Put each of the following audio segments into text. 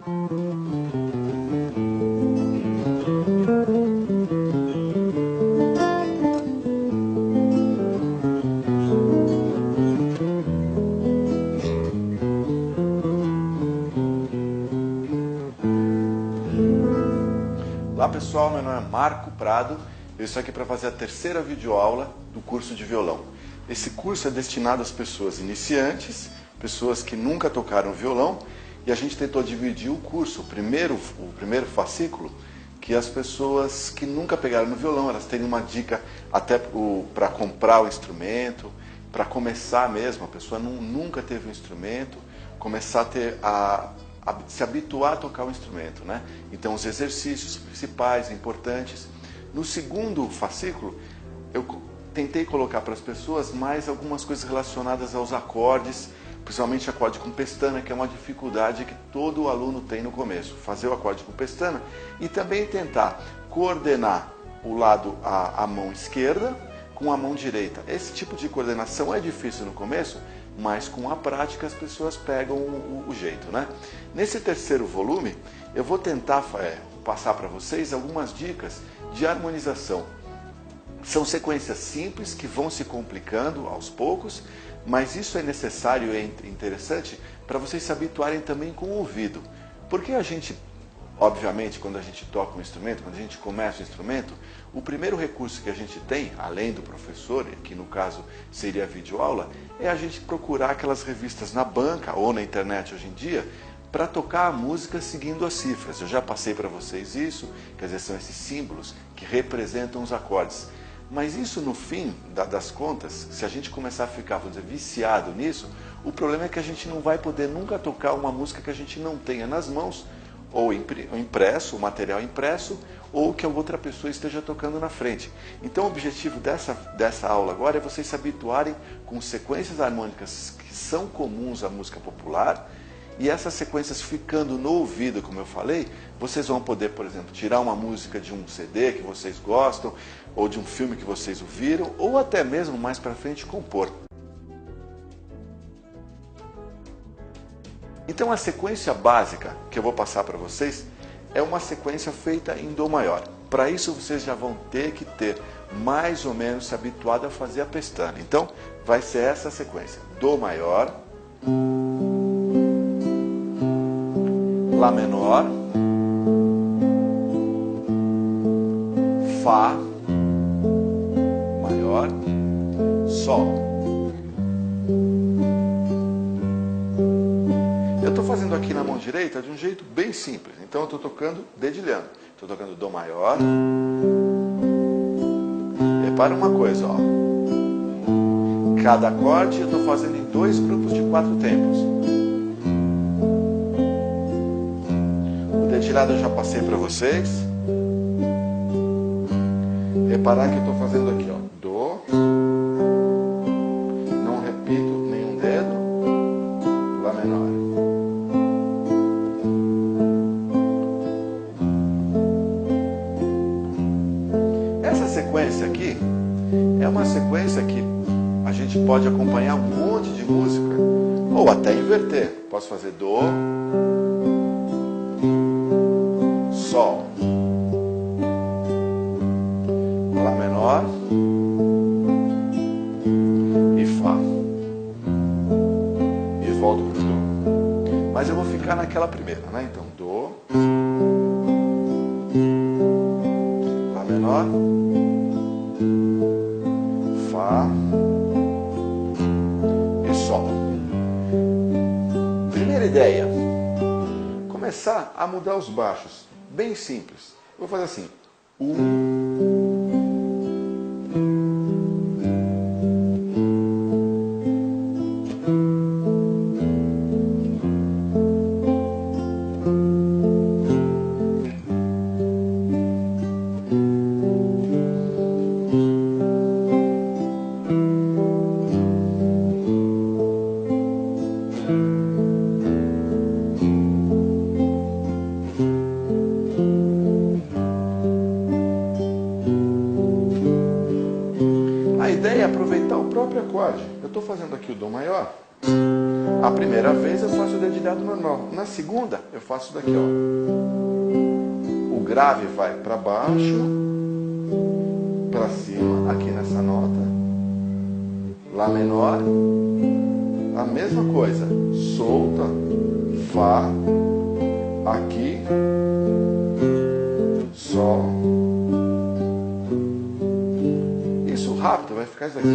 Olá pessoal, meu nome é Marco Prado, eu estou aqui para fazer a terceira videoaula do curso de violão. Esse curso é destinado às pessoas iniciantes, pessoas que nunca tocaram violão, e a gente tentou dividir o curso, o primeiro fascículo, que as pessoas que nunca pegaram no violão, elas terem uma dica até para comprar o instrumento, para começar mesmo, a pessoa nunca teve um instrumento, começar a se habituar a tocar o instrumento, né? Então os exercícios principais, importantes. No segundo fascículo, eu tentei colocar para as pessoas mais algumas coisas relacionadas aos acordes, principalmente acorde com pestana, que é uma dificuldade que todo aluno tem no começo, fazer o acorde com pestana, e também tentar coordenar o lado, a mão esquerda com a mão direita. Esse tipo de coordenação é difícil no começo, mas com a prática as pessoas pegam o jeito, né? Nesse terceiro volume, eu vou tentar passar para vocês algumas dicas de harmonização. São sequências simples que vão se complicando aos poucos, mas isso é necessário e interessante para vocês se habituarem também com o ouvido. Porque a gente, obviamente, quando a gente toca um instrumento, quando a gente começa o instrumento, o primeiro recurso que a gente tem, além do professor, que no caso seria a videoaula, é a gente procurar aquelas revistas na banca ou na internet hoje em dia, para tocar a música seguindo as cifras. Eu já passei para vocês isso, quer dizer, são esses símbolos que representam os acordes. Mas isso, no fim das contas, se a gente começar a ficar, vamos dizer, viciado nisso, o problema é que a gente não vai poder nunca tocar uma música que a gente não tenha nas mãos, ou impresso, o material impresso, ou que a outra pessoa esteja tocando na frente. Então o objetivo dessa aula agora é vocês se habituarem com sequências harmônicas que são comuns à música popular, e essas sequências ficando no ouvido, como eu falei, vocês vão poder, por exemplo, tirar uma música de um CD que vocês gostam, ou de um filme que vocês ouviram, ou até mesmo mais para frente compor. Então a sequência básica que eu vou passar para vocês é uma sequência feita em Dó maior. Para isso vocês já vão ter que ter mais ou menos se habituado a fazer a pestana. Então vai ser essa sequência: Dó maior, Lá menor, Fá maior, Sol. Eu estou fazendo aqui na mão direita de um jeito bem simples. Então eu estou tocando dedilhando. Estou tocando Dó maior. Repara uma coisa, ó. Cada acorde eu estou fazendo em dois grupos de 4 tempos. O dedilhado eu já passei para vocês. Reparar que eu estou fazendo aqui, ó. Dó. Não repito nenhum dedo. Lá menor. Essa sequência aqui é uma sequência que a gente pode acompanhar um monte de música, ou até inverter. Posso fazer Dó, Sol, Lá menor e Fá. E volto para o Dó. Mas eu vou ficar naquela primeira, né? Então, Dó, Lá menor, Fá e Sol. Primeira ideia: começar a mudar os baixos. Bem simples. Eu vou fazer assim: A ideia é aproveitar o próprio acorde. Eu estou fazendo aqui o Dó maior, A primeira vez eu faço o dedilhado normal. Na segunda, eu faço daqui, ó. O grave vai para baixo, para cima, aqui nessa nota. Lá menor, a mesma coisa. Solta, Fá, aqui, Sol. Isso rápido vai ficar isso aqui.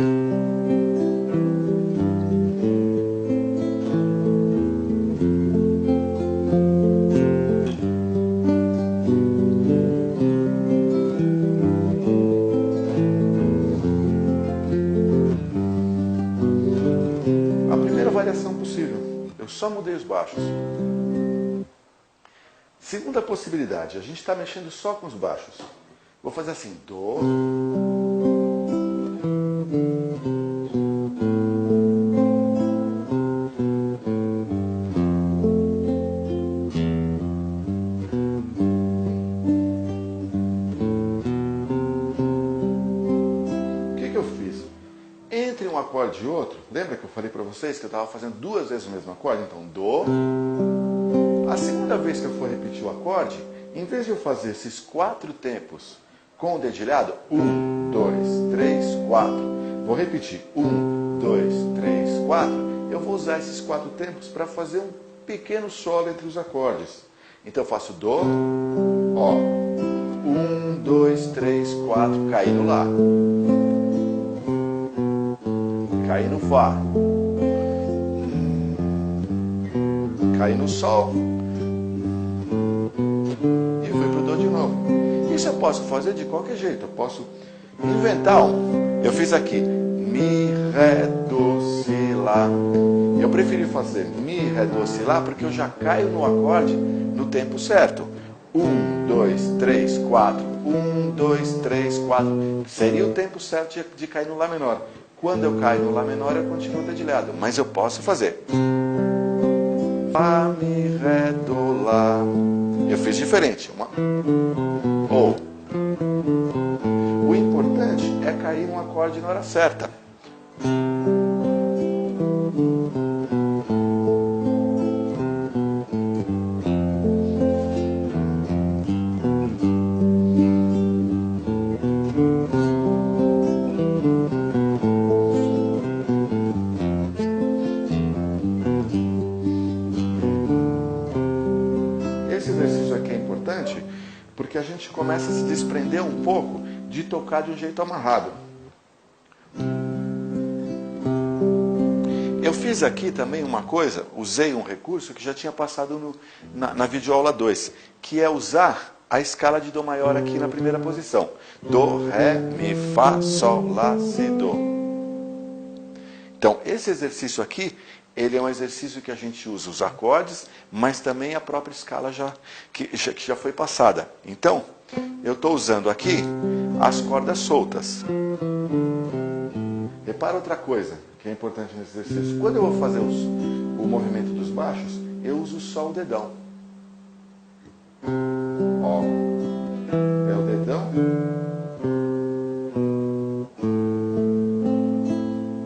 Variação possível. Eu só mudei os baixos. Segunda possibilidade, a gente está mexendo só com os baixos. Vou fazer assim, Dó. O que eu fiz? Entre um acorde e outro, lembra que eu falei para vocês que eu estava fazendo duas vezes o mesmo acorde? Então, Dó. A segunda vez que eu for repetir o acorde, em vez de eu fazer esses 4 tempos com o dedilhado, 1, 2, 3, 4, vou repetir 1, 2, 3, 4, eu vou usar esses 4 tempos para fazer um pequeno solo entre os acordes. Então eu faço Dó, ó, 1, 2, 3, 4, caí no Lá. Caí no Fá, caí no Sol e fui pro Dó de novo. Isso eu posso fazer de qualquer jeito, eu posso inventar um. Eu fiz aqui Mi, Ré, Dó, Si, Lá. Eu preferi fazer Mi, Ré, Dó, Si, Lá porque eu já caio no acorde no tempo certo. 1, 2, 3, 4, 1, 2, 3, 4. Seria o tempo certo de cair no Lá menor. Quando eu caio no Lá menor, eu continuo dedilhado. Mas eu posso fazer Fá, Mi, Ré, Dó, Lá. Eu fiz diferente. Ou. O importante é cair um acorde na hora certa. Esse exercício aqui é importante porque a gente começa a se desprender um pouco de tocar de um jeito amarrado. Eu fiz aqui também uma coisa, usei um recurso que já tinha passado na videoaula 2, que é usar a escala de Dó maior aqui na primeira posição. Dó, Ré, Mi, Fá, Sol, Lá, Si, Dó. Então, esse exercício aqui, ele é um exercício que a gente usa os acordes, mas também a própria escala que já foi passada. Então, eu estou usando aqui as cordas soltas. Repara outra coisa que é importante nesse exercício. Quando eu vou fazer o movimento dos baixos, eu uso só o dedão. Ó, é o dedão.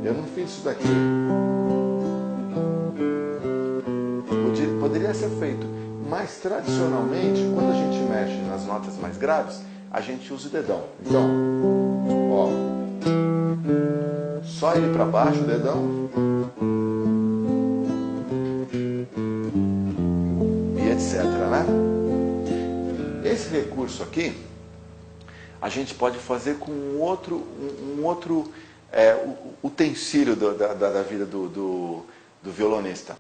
Eu não fiz isso daqui. Poderia ser feito, mas tradicionalmente, quando a gente mexe nas notas mais graves, a gente usa o dedão. Então, ó, só ele para baixo, o dedão, e etc, né? Esse recurso aqui, a gente pode fazer com um outro utensílio da vida do violonista.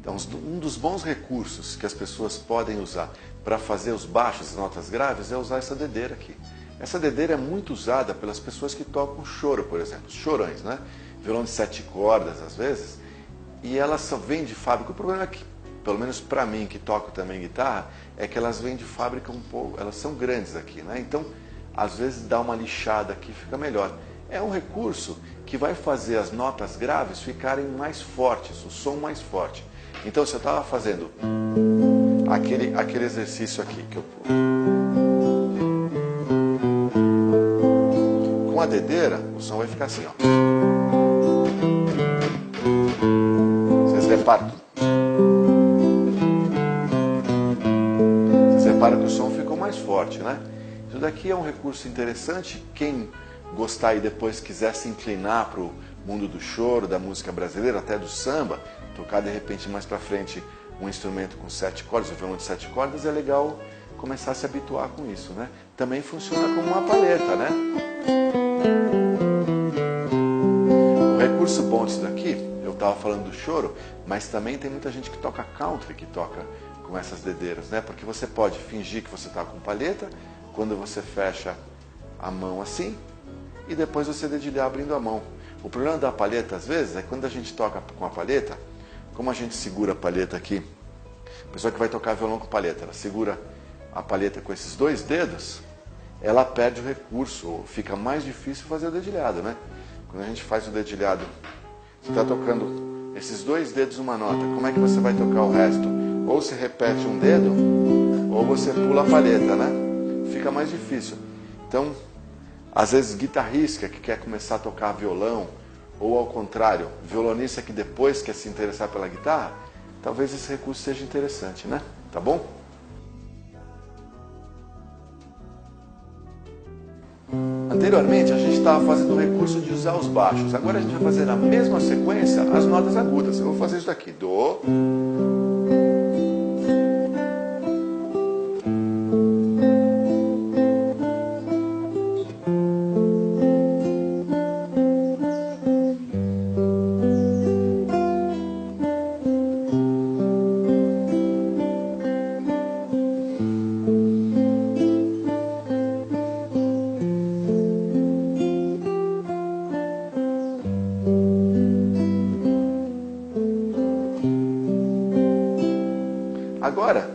Então, um dos bons recursos que as pessoas podem usar para fazer os baixos, as notas graves, é usar essa dedeira aqui. Essa dedeira é muito usada pelas pessoas que tocam choro, por exemplo, os chorões, né? Violão de 7 cordas, às vezes, e elas só vêm de fábrica. O problema é que, pelo menos para mim, que toco também guitarra, é que elas vêm de fábrica um pouco, elas são grandes aqui, né? Então, às vezes dá uma lixada aqui, fica melhor. É um recurso que vai fazer as notas graves ficarem mais fortes, o som mais forte. Então, se eu estava fazendo aquele exercício aqui, que eu com a dedeira, o som vai ficar assim, ó. Vocês reparam? Vocês reparam que o som ficou mais forte, né? Isso daqui é um recurso interessante. Quem gostar e depois quiser se inclinar para o mundo do choro, da música brasileira, até do samba, tocar de repente mais para frente um instrumento com 7 cordas, um violão de 7 cordas, é legal começar a se habituar com isso, né? Também funciona como uma palheta, né? O recurso bom disso daqui, eu estava falando do choro, mas também tem muita gente que toca country, que toca com essas dedeiras, né? Porque você pode fingir que você está com palheta, quando você fecha a mão assim, e depois você dedilhar abrindo a mão. O problema da palheta, às vezes, é quando a gente toca com a palheta, como a gente segura a palheta aqui, a pessoa que vai tocar violão com palheta, ela segura a palheta com esses 2 dedos, ela perde o recurso, ou fica mais difícil fazer o dedilhado, né? Quando a gente faz o dedilhado, você está tocando esses 2 dedos uma nota, como é que você vai tocar o resto? Ou você repete um dedo, ou você pula a palheta, né? Fica mais difícil. Então, às vezes guitarrista que quer começar a tocar violão, ou ao contrário, violonista que depois quer se interessar pela guitarra, talvez esse recurso seja interessante, né? Tá bom? Anteriormente a gente estava fazendo o recurso de usar os baixos. Agora a gente vai fazer na mesma sequência as notas agudas. Eu vou fazer isso daqui. Dó. Agora,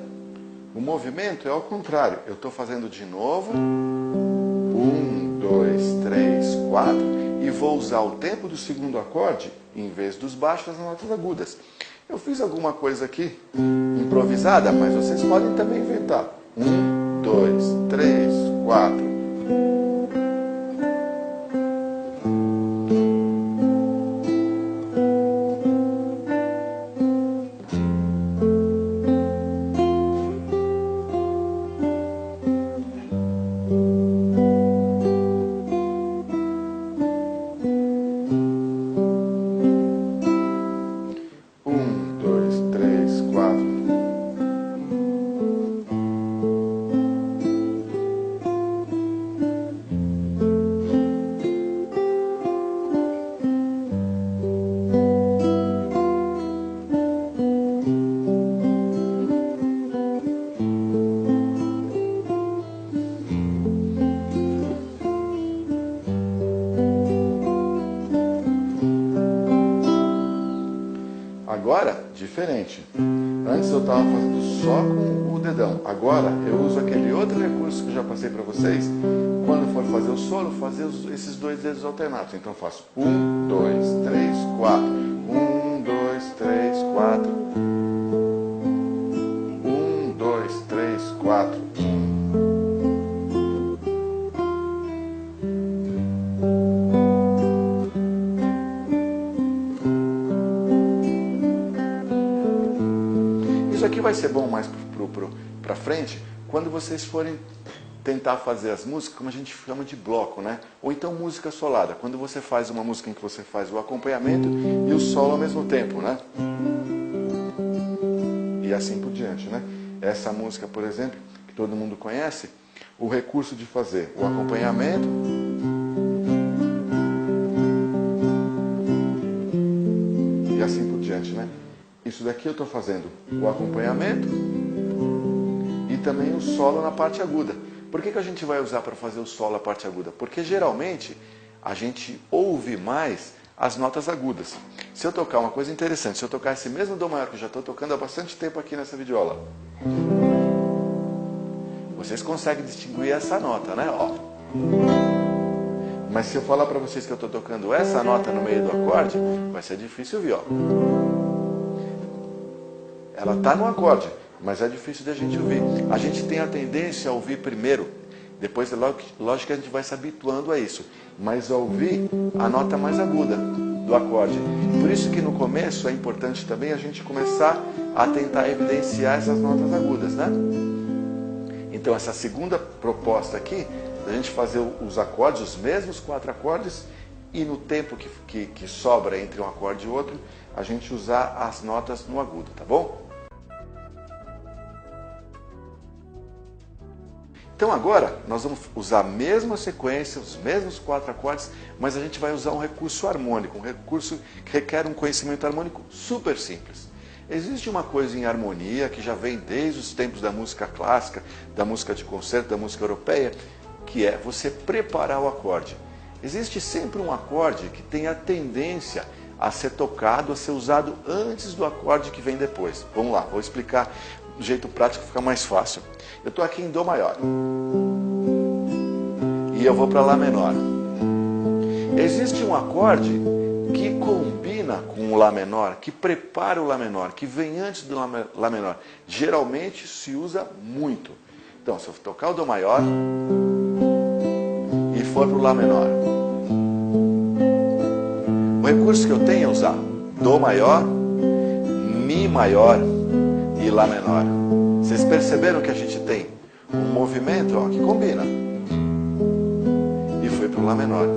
o movimento é ao contrário. Eu estou fazendo de novo. 1, 2, 3, 4. E vou usar o tempo do segundo acorde, em vez dos baixos, nas notas agudas. Eu fiz alguma coisa aqui improvisada, mas vocês podem também inventar. 1, 2, 3, 4. Agora, diferente. Antes eu estava fazendo só com o dedão. Agora eu uso aquele outro recurso que eu já passei para vocês. Quando for fazer o solo, fazer esses 2 dedos alternados. Então eu faço 1, 2, 3, 4. 1, 2, 3, 4. 1, 2, 3, 4. Isso aqui vai ser bom mais para frente, quando vocês forem tentar fazer as músicas, como a gente chama de bloco, né? Ou então música solada, quando você faz uma música em que você faz o acompanhamento e o solo ao mesmo tempo, né? E assim por diante, né? Essa música, por exemplo, que todo mundo conhece, o recurso de fazer o acompanhamento e assim por diante, né? Isso daqui eu estou fazendo o acompanhamento e também o solo na parte aguda. Por que a gente vai usar para fazer o solo na parte aguda? Porque geralmente a gente ouve mais as notas agudas. Se eu tocar uma coisa interessante, se eu tocar esse mesmo Dó maior que eu já estou tocando há bastante tempo aqui nessa videoaula, vocês conseguem distinguir essa nota, né? Ó. Mas se eu falar para vocês que eu estou tocando essa nota no meio do acorde, vai ser difícil ouvir, ó. Ela está no acorde, mas é difícil de a gente ouvir. A gente tem a tendência a ouvir primeiro Depois, lógico que a gente vai se habituando a isso, mas ao ouvir a nota mais aguda do acorde. Por isso que no começo é importante também a gente começar a tentar evidenciar essas notas agudas, né? Então essa segunda proposta aqui, a gente fazer os acordes, os mesmos 4 acordes, e no tempo que sobra entre um acorde e outro, a gente usar as notas no agudo, tá bom? Então agora nós vamos usar a mesma sequência, os mesmos 4 acordes, mas a gente vai usar um recurso harmônico, um recurso que requer um conhecimento harmônico super simples. Existe uma coisa em harmonia que já vem desde os tempos da música clássica, da música de concerto, da música europeia, que é você preparar o acorde. Existe sempre um acorde que tem a tendência a ser tocado, a ser usado antes do acorde que vem depois. Vamos lá, vou explicar do jeito prático que fica mais fácil. Eu estou aqui em Dó maior e eu vou para Lá menor. Existe um acorde que combina com o Lá menor, que prepara o Lá menor, que vem antes do Lá menor. Geralmente se usa muito. Então, se eu tocar o Dó maior e for para o Lá menor, o recurso que eu tenho é usar Dó maior, Mi maior e Lá menor. Vocês perceberam que a gente tem um movimento que combina e foi para o Lá menor.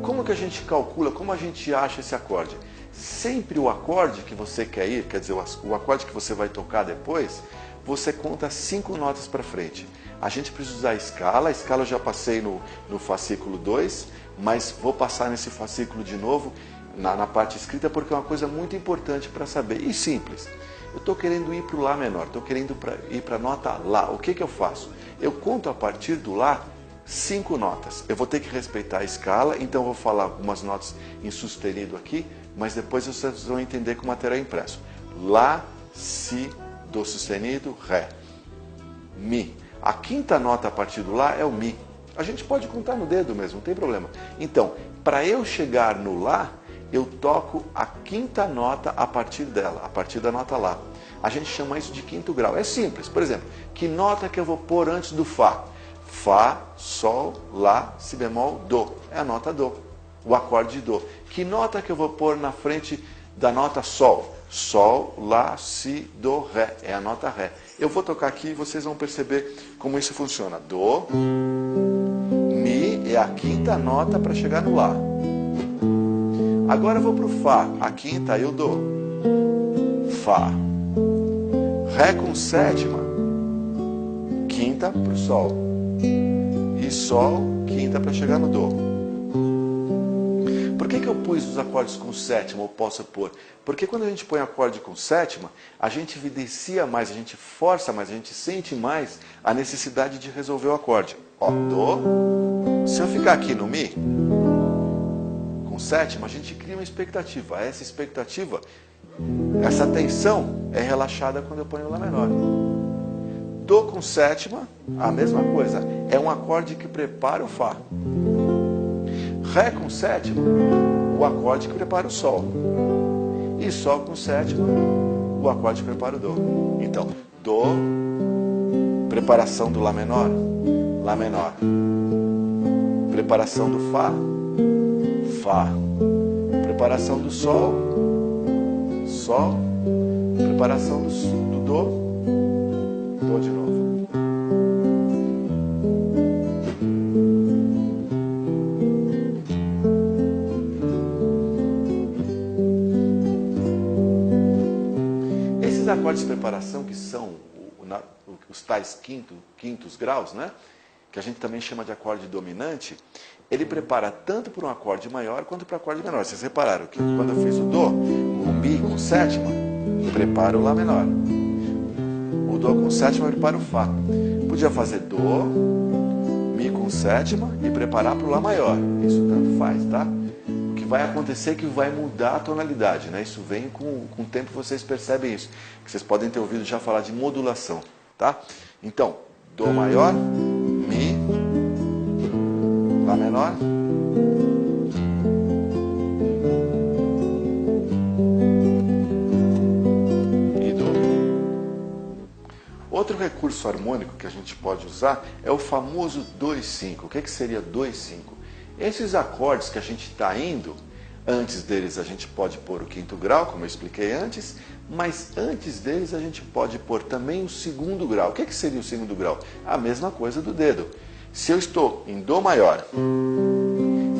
Como que a gente calcula, como a gente acha esse acorde? Sempre o acorde que você quer ir, quer dizer, o acorde que você vai tocar depois, você conta 5 notas para frente. A gente precisa usar a escala eu já passei no fascículo 2, mas vou passar nesse fascículo de novo, na parte escrita, porque é uma coisa muito importante para saber, e simples. Eu estou querendo ir para o Lá menor, estou querendo ir para a nota Lá. O que eu faço? Eu conto a partir do Lá 5 notas. Eu vou ter que respeitar a escala, então eu vou falar algumas notas em sustenido aqui, mas depois vocês vão entender com o material impresso. Lá, Si, Dó sustenido, Ré, Mi. A quinta nota a partir do Lá é o Mi. A gente pode contar no dedo mesmo, não tem problema. Então, para eu chegar no Lá, eu toco a quinta nota a partir dela, a partir da nota Lá. A gente chama isso de quinto grau. É simples. Por exemplo, que nota que eu vou pôr antes do Fá? Fá, Sol, Lá, Si bemol, Dó. É a nota Dó, o acorde de Dó. Que nota que eu vou pôr na frente da nota Sol? Sol, Lá, Si, Dó, Ré. É a nota Ré. Eu vou tocar aqui e vocês vão perceber como isso funciona. Dó, Mi é a quinta nota para chegar no Lá. Agora eu vou para o Fá, a quinta e o Dó. Fá. Ré com sétima, quinta para o Sol. E Sol, quinta para chegar no Dó. Por que eu pus os acordes com sétima, ou posso pôr? Porque quando a gente põe acorde com sétima, a gente evidencia mais, a gente força mais, a gente sente mais a necessidade de resolver o acorde. Ó, Dó. Se eu ficar aqui no Mi, com sétima, a gente cria uma expectativa. Essa expectativa, essa tensão é relaxada quando eu ponho Lá menor. Dó com sétima, a mesma coisa. É um acorde que prepara o Fá. Ré com sétima, o acorde que prepara o Sol. E Sol com sétima, o acorde que prepara o Dó. Então, Dó, preparação do Lá menor, Lá menor. Preparação do Fá, Fá. Preparação do Sol, Sol. Preparação do Dó, Dó de novo. Esses acordes de preparação, que são os tais quintos graus, né? Que a gente também chama de acorde dominante, ele prepara tanto para um acorde maior quanto para um acorde menor. Vocês repararam que quando eu fiz o Dó, o Mi com sétima, prepara o Lá menor. O Dó com sétima prepara o Fá. Podia fazer Dó, Mi com sétima e preparar para o Lá maior. Isso tanto faz, tá? O que vai acontecer é que vai mudar a tonalidade, né? Isso vem com o tempo, vocês percebem isso. Que vocês podem ter ouvido já falar de modulação, tá? Então, Dó maior, Mi, Lá menor, e Dó. Outro recurso harmônico que a gente pode usar é o famoso 2-5. O que seria 2-5? Esses acordes que a gente está indo, antes deles a gente pode pôr o quinto grau, como eu expliquei antes, mas antes deles a gente pode pôr também o segundo grau. O que seria o segundo grau? A mesma coisa do dedo. Se eu estou em Dó maior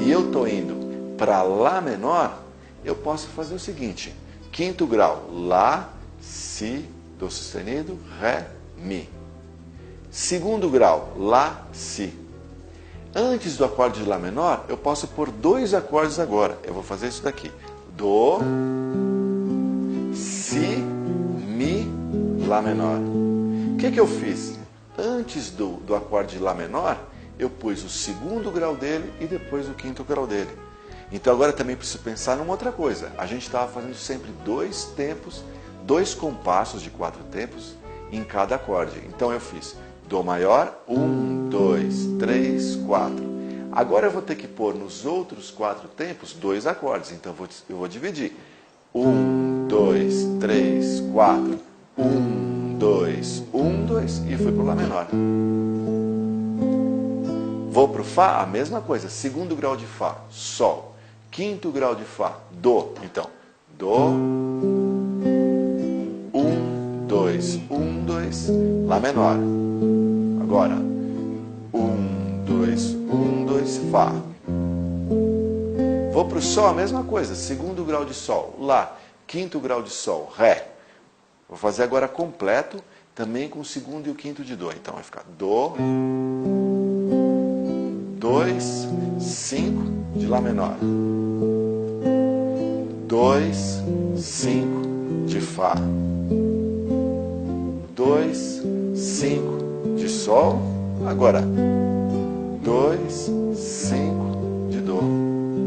e eu estou indo para Lá menor, eu posso fazer o seguinte: quinto grau, Lá, Si, Dó sustenido, Ré, Mi. Segundo grau, Lá, Si. Antes do acorde de Lá menor, eu posso pôr dois acordes agora. Eu vou fazer isso daqui: Dó, Si, Mi, Lá menor. O que eu fiz? Antes do acorde de Lá menor, eu pus o segundo grau dele e depois o quinto grau dele. Então agora também preciso pensar numa outra coisa. A gente estava fazendo sempre dois tempos, dois compassos de 4 tempos em cada acorde. Então eu fiz Dó maior, 1, 2, 3, 4. Agora eu vou ter que pôr nos outros 4 tempos dois acordes. Então eu vou dividir. 1, 2, 3, 4. 1, 2, 1, 2 e fui para o Lá menor. Vou para o Fá, a mesma coisa. Segundo grau de Fá, Sol. Quinto grau de Fá, Dó. Então, Dó, 1, 2, 1, 2, Lá menor. Agora, 1, 2, 1, 2, Fá. Vou para o Sol, a mesma coisa. Segundo grau de Sol, Lá. Quinto grau de Sol, Ré. Vou fazer agora completo, também com o segundo e o quinto de Dó. Então vai ficar Dó, 2, 5 de Lá menor. 2, 5 de Fá. 2, 5 de Sol. Agora, 2, 5 de Dó.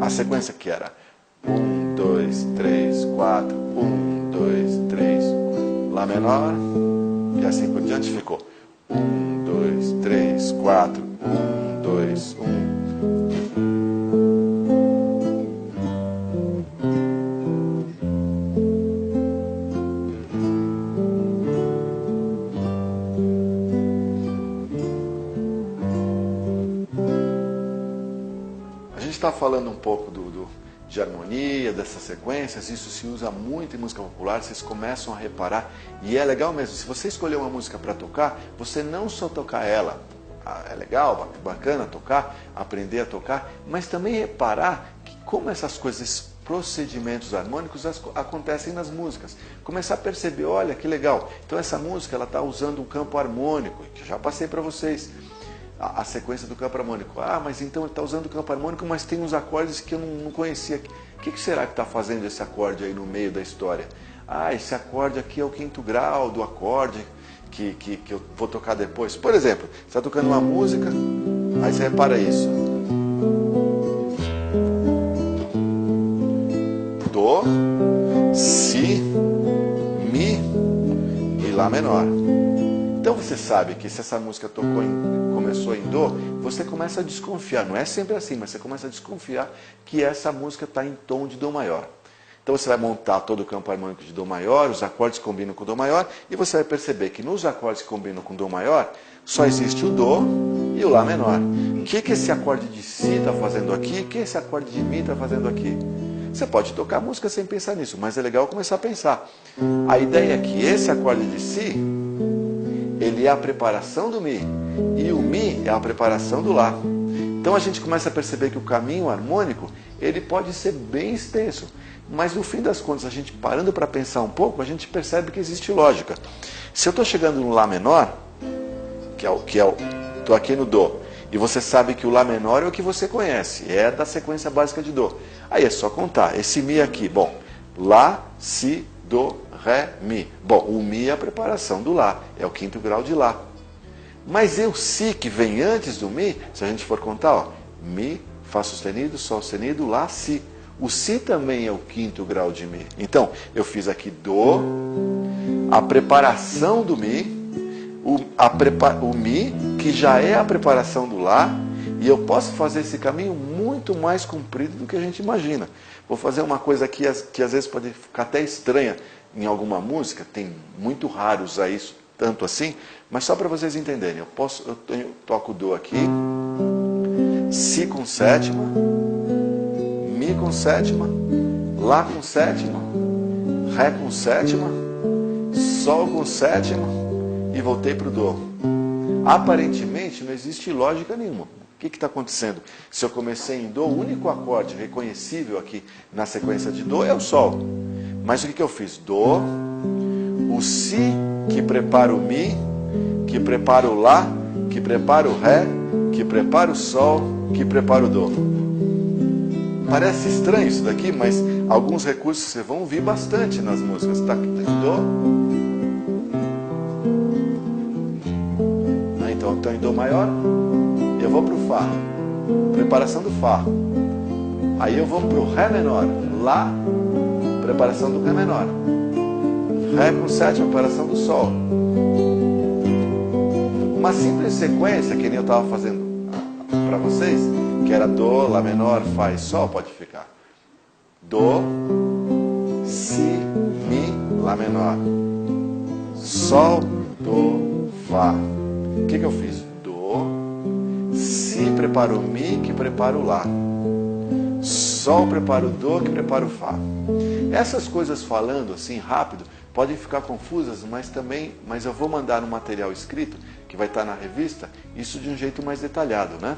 A sequência que era 1, 2, 3, 4, 1, 2, 3, Lá menor, e assim por diante ficou 1, 2, 3, 4, 1, 2, 1. A gente está falando um pouco de harmonia, dessas sequências. Isso se usa muito em música popular, vocês começam a reparar, e é legal mesmo. Se você escolher uma música para tocar, você não só tocar ela, é legal, bacana tocar, aprender a tocar, mas também reparar que como essas coisas, esses procedimentos harmônicos acontecem nas músicas. Começar a perceber, olha que legal, então essa música ela está usando um campo harmônico, que já passei para vocês. A sequência do campo harmônico. Ah, mas então ele está usando o campo harmônico, mas tem uns acordes que eu não conhecia. O que será que está fazendo esse acorde aí no meio da história? Ah, esse acorde aqui é o quinto grau do acorde que eu vou tocar depois. Por exemplo, você está tocando uma música, aí você repara isso. Dó, Si, Mi e Lá menor. Então você sabe que se essa música começou em Dó, você começa a desconfiar, não é sempre assim, mas você começa a desconfiar que essa música está em tom de Dó maior. Então você vai montar todo o campo harmônico de Dó maior, os acordes combinam com Dó maior, e você vai perceber que nos acordes que combinam com Dó maior, só existe o Dó e o Lá menor. O que esse acorde de Si está fazendo aqui? O que esse acorde de Mi está fazendo aqui? Você pode tocar música sem pensar nisso, mas é legal começar a pensar. A ideia é que esse acorde de Si, ele é a preparação do Mi, e o Mi é a preparação do Lá. Então a gente começa a perceber que o caminho harmônico, ele pode ser bem extenso, mas no fim das contas, a gente parando para pensar um pouco, a gente percebe que existe lógica. Se eu estou chegando no Lá menor, estou aqui no Dó, e você sabe que o Lá menor é o que você conhece, é da sequência básica de Dó. Aí é só contar, esse Mi aqui, bom, Lá, Si, Dó, Ré, Mi. Bom, o Mi é a preparação do Lá, é o quinto grau de Lá. Mas e o Si que vem antes do Mi, se a gente for contar, ó, Mi, Fá sustenido, Sol sustenido, Lá, Si. O Si também é o quinto grau de Mi. Então, eu fiz aqui Dó, a preparação do Mi, o Mi, que já é a preparação do Lá, e eu posso fazer esse caminho muito mais comprido do que a gente imagina. Vou fazer uma coisa aqui que às vezes pode ficar até estranha em alguma música, tem muito raro usar isso tanto assim, mas só para vocês entenderem. Eu toco Dó aqui, Si com sétima, Mi com sétima, Lá com sétima, Ré com sétima, Sol com sétima e voltei para o Dó. Aparentemente não existe lógica nenhuma. O que está acontecendo? Se eu comecei em Dó, o único acorde reconhecível aqui na sequência de Dó é o Sol. Mas o que eu fiz? Dó, o Si que prepara o Mi, que prepara o Lá, que prepara o Ré, que prepara o Sol, que prepara o Dó. Parece estranho isso daqui, mas alguns recursos vocês vão ouvir bastante nas músicas. Tá aqui, tem Dó. Então eu estou em Dó maior, eu vou para o Fá, preparação do Fá. Aí eu vou para o Ré menor, Lá, preparação do Ré menor. Ré com sétima, preparação do Sol. Uma simples sequência, que nem eu estava fazendo para vocês, que era Dó, Lá menor, Fá e Sol, pode ficar. Dó, Si, Mi, Lá menor. Sol, Dó, Fá. O que eu fiz? Dó, Si prepara o Mi, que prepara o Lá. Sol prepara o Dó, que prepara o Fá. Essas coisas falando assim rápido podem ficar confusas, mas eu vou mandar no material escrito, que vai estar na revista, isso de um jeito mais detalhado, né?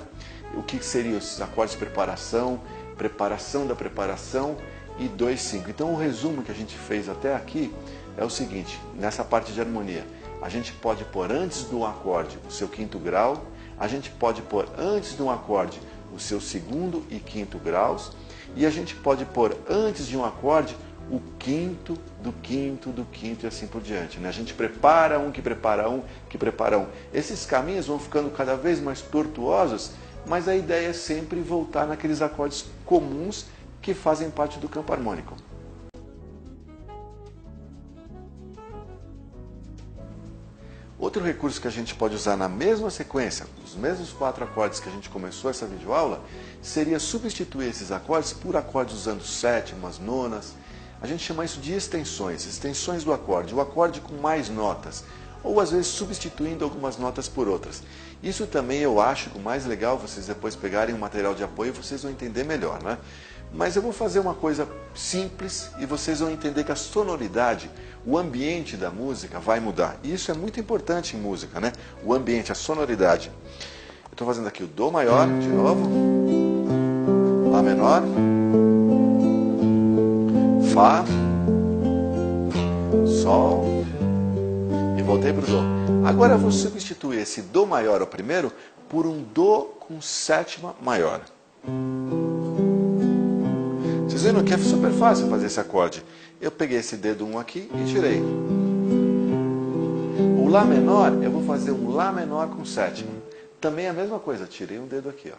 O que seriam esses acordes de preparação, preparação da preparação e 2, 5. Então o resumo que a gente fez até aqui é o seguinte, nessa parte de harmonia, a gente pode pôr antes do acorde o seu quinto grau, a gente pode pôr antes de um acorde o seu segundo e quinto graus, e a gente pode pôr antes de um acorde o quinto do quinto do quinto e assim por diante, né? A gente prepara um, que prepara um, que prepara um. Esses caminhos vão ficando cada vez mais tortuosos, mas a ideia é sempre voltar naqueles acordes comuns que fazem parte do campo harmônico. Outro recurso que a gente pode usar na mesma sequência, os mesmos 4 acordes que a gente começou essa videoaula, seria substituir esses acordes por acordes usando sétimas, nonas. A gente chama isso de extensões do acorde, o acorde com mais notas, ou às vezes substituindo algumas notas por outras. Isso também eu acho o mais legal, vocês depois pegarem o material de apoio, vocês vão entender melhor, né? Mas eu vou fazer uma coisa simples e vocês vão entender que a sonoridade, o ambiente da música vai mudar. E isso é muito importante em música, né? O ambiente, a sonoridade. Eu estou fazendo aqui o Dó maior, de novo. Lá menor. Fá. Sol. E voltei para o Dó. Agora eu vou substituir esse Dó maior, o primeiro, por um Dó com sétima maior. Vocês viram que é super fácil fazer esse acorde. Eu peguei esse dedo 1 aqui e tirei. O Lá menor, eu vou fazer um Lá menor com sétima. Também é a mesma coisa, tirei um dedo aqui, ó.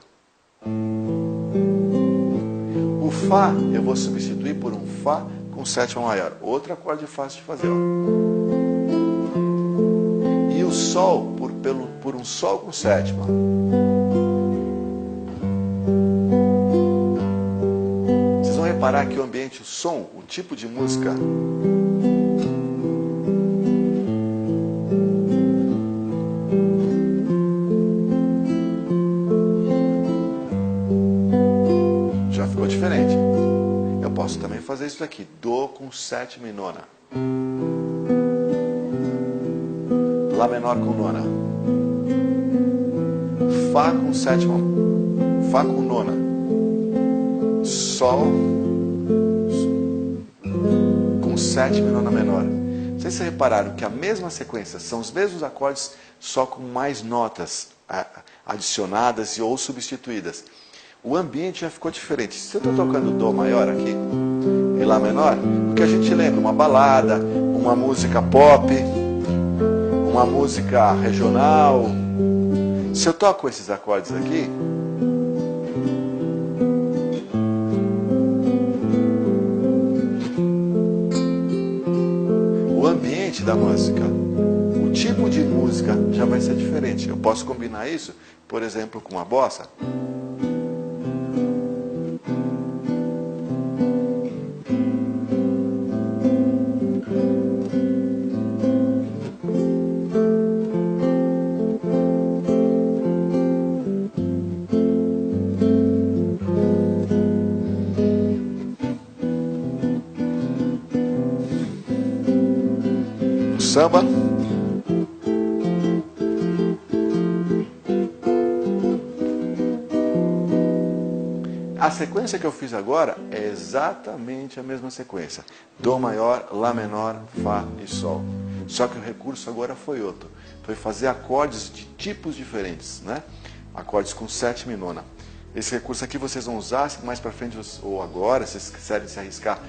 O Fá, eu vou substituir por um Fá com sétima maior. Outro acorde fácil de fazer, ó. E o Sol, por um Sol com sétima. Reparar que o ambiente, o som, o tipo de música já ficou diferente. Eu posso também fazer isso aqui, Dó com sétima e nona, Lá menor com nona, Fá com sétima, Fá com nona, Sol com sétima e nona menor. Vocês se repararam que a mesma sequência são os mesmos acordes, só com mais notas adicionadas ou substituídas. O ambiente já ficou diferente. Se eu estou tocando Dó maior aqui e Lá menor, o que a gente lembra? Uma balada, uma música pop, uma música regional. Se eu toco esses acordes aqui, da música, o tipo de música já vai ser diferente. Eu posso combinar isso, por exemplo, com a bossa. samba. A sequência que eu fiz agora é exatamente a mesma sequência. Dó maior, Lá menor, Fá e Sol. Só que o recurso agora foi outro. Foi fazer acordes de tipos diferentes, né? Acordes com sétima e nona. Esse recurso aqui vocês vão usar mais para frente ou agora, se vocês quiserem se arriscar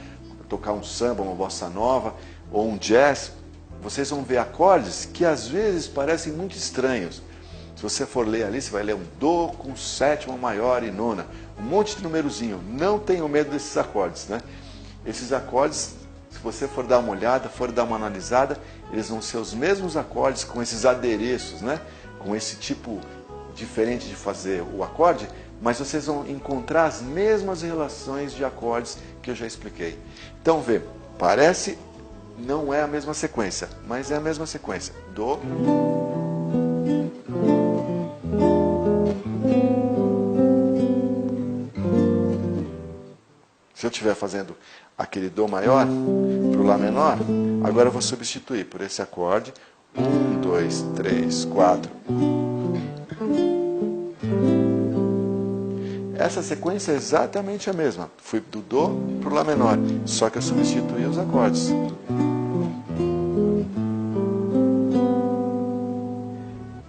a tocar um samba, uma bossa nova ou um jazz, vocês vão ver acordes que às vezes parecem muito estranhos. Se você for ler ali, você vai ler um Dó com sétima maior e nona. Um monte de numerozinho. Não tenham medo desses acordes, né? Esses acordes, se você for dar uma olhada, for dar uma analisada, eles vão ser os mesmos acordes com esses adereços, né? Com esse tipo diferente de fazer o acorde, mas vocês vão encontrar as mesmas relações de acordes que eu já expliquei. Então, vê, parece, não é a mesma sequência, mas é a mesma sequência. Dó. Se eu estiver fazendo aquele Dó maior para o Lá menor, agora eu vou substituir por esse acorde. 1, 2, 3, 4. Essa sequência é exatamente a mesma. Fui do Dó para o Lá menor, só que eu substituí os acordes.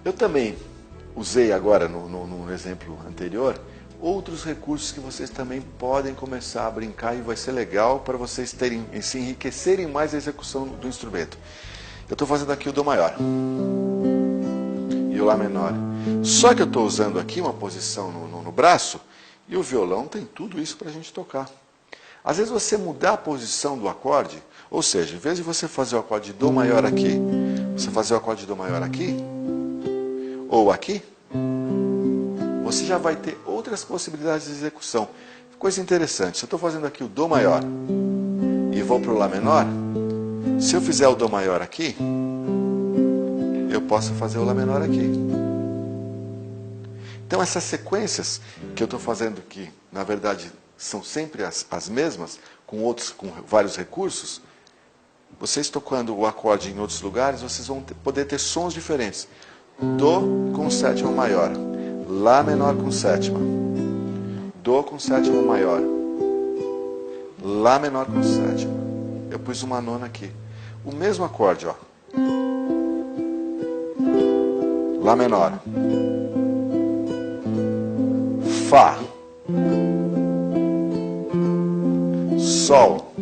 Eu também usei agora, no exemplo anterior, outros recursos que vocês também podem começar a brincar e vai ser legal para vocês se enriquecerem mais a execução do instrumento. Eu estou fazendo aqui o Dó maior e o Lá menor. Só que eu estou usando aqui uma posição no braço e o violão tem tudo isso para a gente tocar. Às vezes você mudar a posição do acorde, ou seja, em vez de você fazer o acorde de Dó maior aqui, você fazer o acorde de Dó maior aqui, ou aqui, você já vai ter outras possibilidades de execução. Coisa interessante, se eu estou fazendo aqui o Dó maior e vou para o Lá menor, se eu fizer o Dó maior aqui, eu posso fazer o Lá menor aqui. Então essas sequências que eu estou fazendo aqui, na verdade, são sempre as mesmas, com vários recursos. Vocês tocando o acorde em outros lugares, vocês vão poder ter sons diferentes. Dó com sétima maior. Lá menor com sétima, Dó com sétima maior, Lá menor com sétima. Eu pus uma nona aqui. O mesmo acorde, ó. Lá menor, Fá, Sol.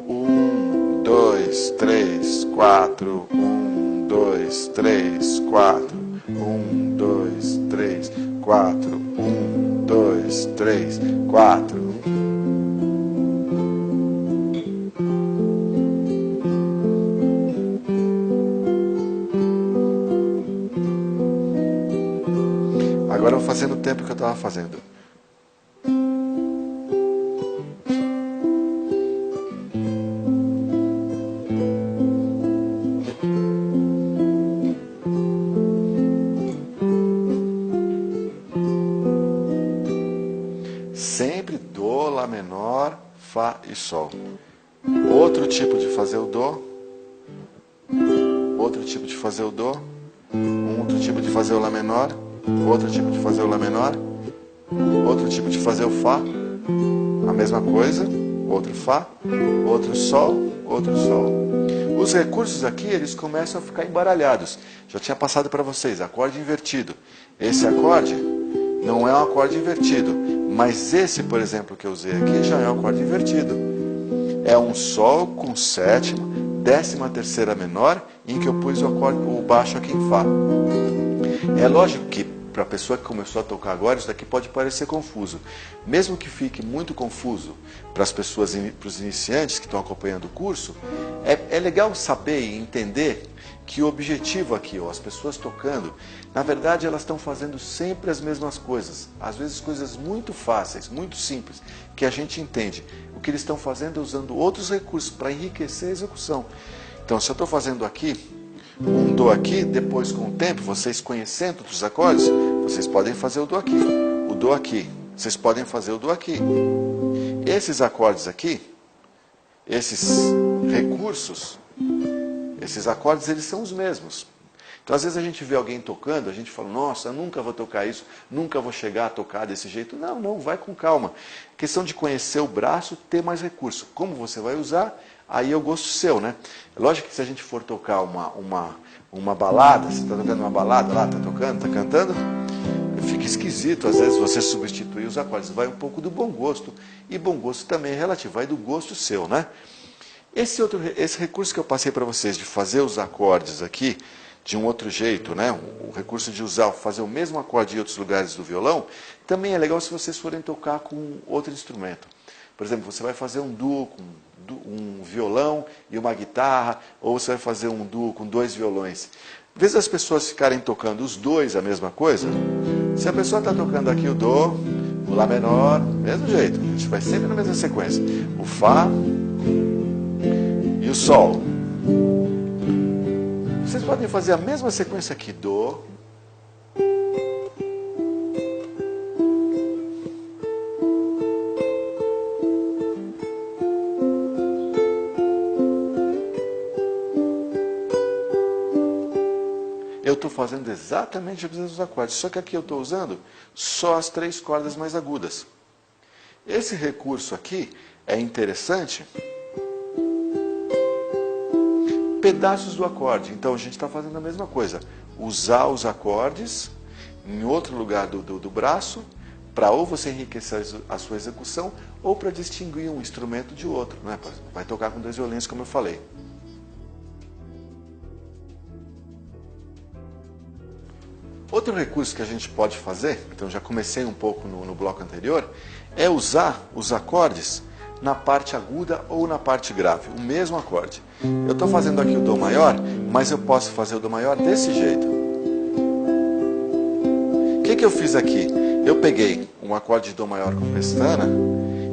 1, 2, 3, 4. 1, 2, 3, 4. 1, 2, 3, 4. 1, 2, 3, 4. Agora eu vou fazer no tempo que eu estava fazendo. Sempre Dó, Lá menor, Fá e Sol. Outro tipo de fazer o Dó. Outro tipo de fazer o Dó. Outro tipo de fazer o Lá menor. Outro tipo de fazer o Lá menor. Outro tipo de fazer o Fá. A mesma coisa. Outro Fá. Outro Sol. Outro Sol. Os recursos aqui, eles começam a ficar embaralhados. Já tinha passado para vocês. Acorde invertido. Esse acorde não é um acorde invertido. Mas esse, por exemplo, que eu usei aqui, já é um acorde invertido. É um Sol com sétima, 13ª menor, em que eu pus o baixo aqui em Fá. É lógico que, para a pessoa que começou a tocar agora, isso daqui pode parecer confuso. Mesmo que fique muito confuso para as pessoas, para os iniciantes que estão acompanhando o curso, é legal saber e entender que o objetivo aqui, ó, as pessoas tocando, na verdade elas estão fazendo sempre as mesmas coisas. Às vezes coisas muito fáceis, muito simples, que a gente entende. O que eles estão fazendo é usando outros recursos para enriquecer a execução. Então, se eu estou fazendo aqui, um Dó aqui, depois com o tempo, vocês conhecendo os acordes, vocês podem fazer o Dó aqui. O Dó aqui. Vocês podem fazer o Dó aqui. Esses acordes aqui, esses recursos, esses acordes, eles são os mesmos. Então, às vezes a gente vê alguém tocando, a gente fala, nossa, eu nunca vou tocar isso, nunca vou chegar a tocar desse jeito. Não, não, vai com calma. Questão de conhecer o braço, ter mais recurso. Como você vai usar, aí é o gosto seu, né? É lógico que se a gente for tocar uma balada, você está tocando uma balada lá, está tocando, está cantando, fica esquisito, às vezes, você substituir os acordes. Vai um pouco do bom gosto, e bom gosto também é relativo, vai do gosto seu, né? Esse recurso que eu passei para vocês de fazer os acordes aqui, de um outro jeito, né? O recurso de fazer o mesmo acorde em outros lugares do violão, também é legal se vocês forem tocar com outro instrumento. Por exemplo, você vai fazer um duo com um violão e uma guitarra, ou você vai fazer um duo com 2 violões. Em vez das pessoas ficarem tocando os dois a mesma coisa, se a pessoa está tocando aqui o Dó, o Lá menor, mesmo jeito, a gente vai sempre na mesma sequência. O Fá e o Sol. Vocês podem fazer a mesma sequência aqui, Dó, eu estou fazendo exatamente os mesmos acordes, só que aqui eu estou usando só as 3 cordas mais agudas. Esse recurso aqui é interessante. Pedaços do acorde. Então a gente está fazendo a mesma coisa. Usar os acordes em outro lugar do braço, para ou você enriquecer a sua execução, ou para distinguir um instrumento de outro, né? Vai tocar com 2 violinos, como eu falei. Outro recurso que a gente pode fazer, então já comecei um pouco no bloco anterior, é usar os acordes na parte aguda ou na parte grave, o mesmo acorde. Eu estou fazendo aqui o Dó maior, mas eu posso fazer o Dó maior desse jeito. O que eu fiz aqui? Eu peguei um acorde de Dó maior com pestana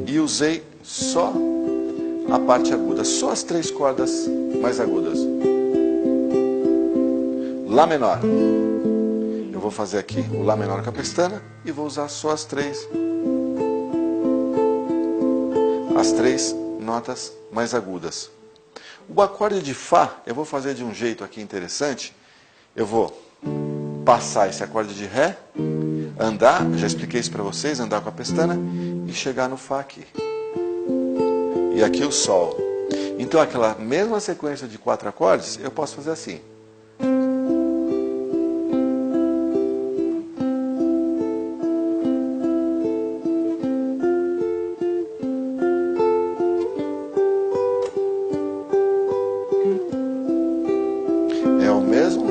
e usei só a parte aguda, só as 3 cordas mais agudas. Lá menor. Eu vou fazer aqui o Lá menor com a pestana e vou usar só as 3 notas mais agudas. O acorde de Fá, eu vou fazer de um jeito aqui interessante. Eu vou passar esse acorde de Ré, andar, já expliquei isso para vocês, andar com a pestana e chegar no Fá aqui. E aqui o Sol. Então aquela mesma sequência de 4 acordes, eu posso fazer assim. É o mesmo.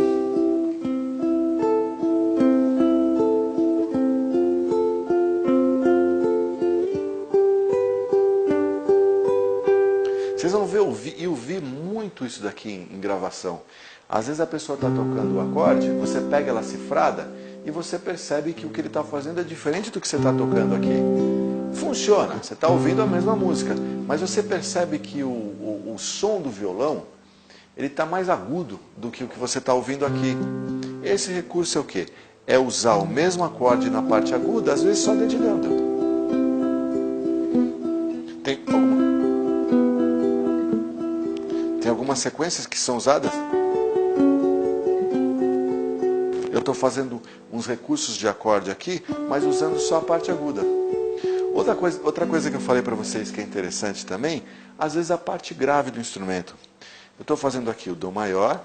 Vocês vão ver e ouvir muito isso daqui em gravação. Às vezes a pessoa está tocando o acorde, você pega ela cifrada e você percebe que o que ele está fazendo é diferente do que você está tocando aqui. Funciona, você está ouvindo a mesma música, mas você percebe que o som do violão ele está mais agudo do que o que você está ouvindo aqui. Esse recurso é o quê? É usar o mesmo acorde na parte aguda, às vezes só dedilhando. Tem algumas sequências que são usadas. Eu estou fazendo uns recursos de acorde aqui, mas usando só a parte aguda. Outra coisa que eu falei para vocês que é interessante também, às vezes a parte grave do instrumento. Eu estou fazendo aqui o Dó maior.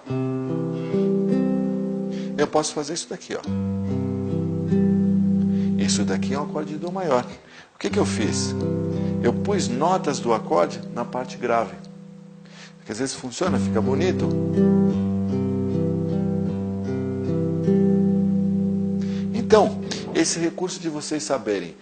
Eu posso fazer isso daqui, ó. Isso daqui é um acorde de Dó maior. O que eu fiz? Eu pus notas do acorde na parte grave. Porque às vezes funciona, fica bonito. Então, esse recurso de vocês saberem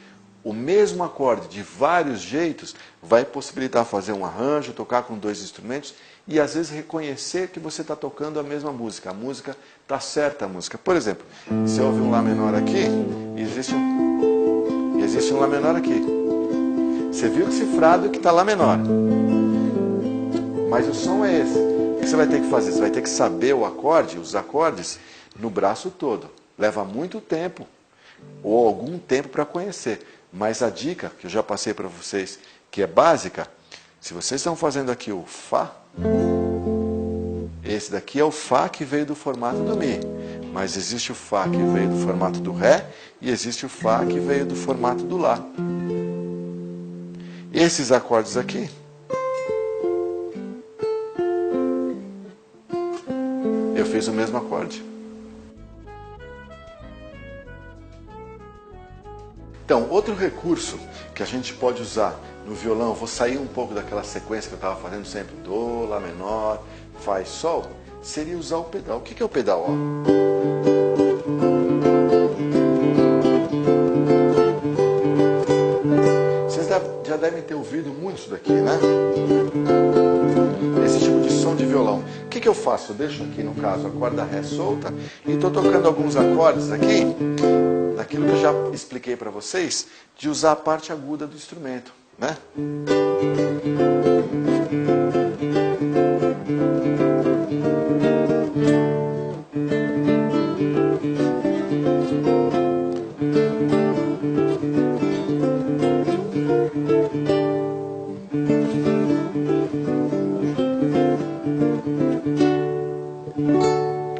o mesmo acorde de vários jeitos vai possibilitar fazer um arranjo, tocar com 2 instrumentos e às vezes reconhecer que você está tocando a mesma música. A música está certa, a música. Por exemplo, se eu ouvir um Lá menor aqui, existe um Lá menor aqui. Você viu que cifrado que está Lá menor. Mas o som é esse. O que você vai ter que fazer? Você vai ter que saber o acorde, os acordes, no braço todo. Leva muito tempo, ou algum tempo para conhecer. Mas a dica, que eu já passei para vocês, que é básica, Se vocês estão fazendo aqui o Fá, esse daqui é o Fá que veio do formato do Mi. Mas existe o Fá que veio do formato do Ré e existe o Fá que veio do formato do Lá. Esses acordes aqui, eu fiz o mesmo acorde. Então, outro recurso que a gente pode usar no violão, eu vou sair um pouco daquela sequência que eu estava fazendo sempre, Dó, Lá menor, Fá e Sol, seria usar o pedal. O que é o pedal? Ó? Vocês já devem ter ouvido muito isso daqui, né? Esse tipo de som de violão. O que eu faço? Eu deixo aqui, no caso, a corda Ré solta e estou tocando alguns acordes aqui, daquilo que eu já expliquei para vocês, de usar a parte aguda do instrumento, né?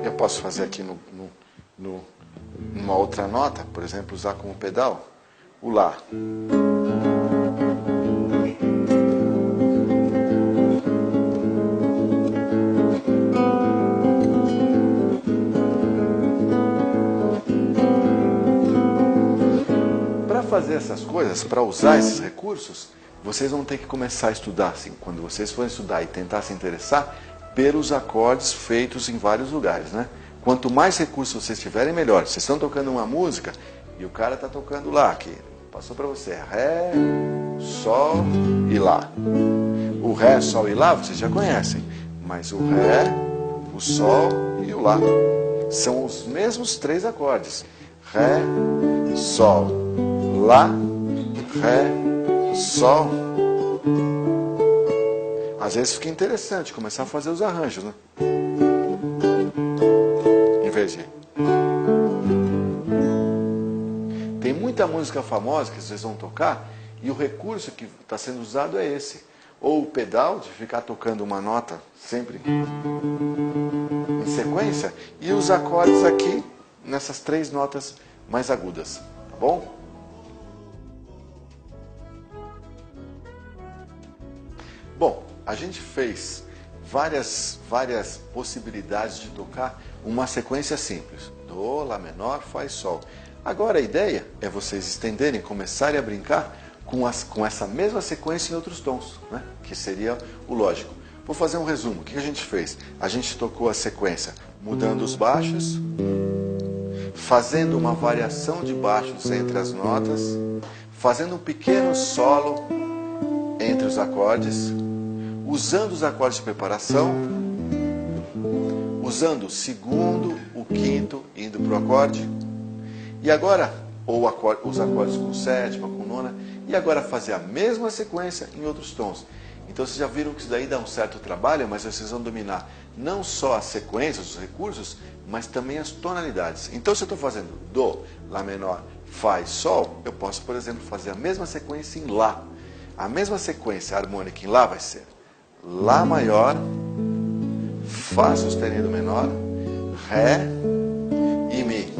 Eu posso fazer aqui numa outra nota, por exemplo, usar como pedal o Lá. Para fazer essas coisas, para usar esses recursos, vocês vão ter que começar a estudar, assim, quando vocês forem estudar e tentar se interessar, pelos acordes feitos em vários lugares, né? Quanto mais recursos vocês tiverem, melhor. Vocês estão tocando uma música e o cara está tocando Lá, aqui. Passou para você, Ré, Sol e Lá. O Ré, Sol e Lá vocês já conhecem, mas o Ré, o Sol e o Lá são os mesmos três acordes. Ré, Sol, Lá, Ré, Sol. Às vezes fica interessante começar a fazer os arranjos, né? Em vez de... Tem muita música famosa que vocês vão tocar e o recurso que está sendo usado é esse. Ou o pedal, de ficar tocando uma nota sempre em sequência, e os acordes aqui nessas três notas mais agudas, tá bom? Bom, a gente fez várias possibilidades de tocar uma sequência simples. Dó, Lá menor, Fá e Sol. Agora a ideia é vocês estenderem, começarem a brincar com essa mesma sequência em outros tons, né? Que seria o lógico. Vou fazer um resumo. O que a gente fez? A gente tocou a sequência mudando os baixos, fazendo uma variação de baixos entre as notas, fazendo um pequeno solo entre os acordes, usando os acordes de preparação, usando o segundo, o quinto, indo para o acorde, e agora, ou os acordes com sétima, com nona, e agora fazer a mesma sequência em outros tons. Então vocês já viram que isso daí dá um certo trabalho, mas vocês vão dominar não só as sequências, os recursos, mas também as tonalidades. Então se eu estou fazendo Dó, Lá menor, Fá e Sol, eu posso, por exemplo, fazer a mesma sequência em Lá. A mesma sequência harmônica em Lá vai ser Lá maior, Fá sustenido menor, Ré e Mi.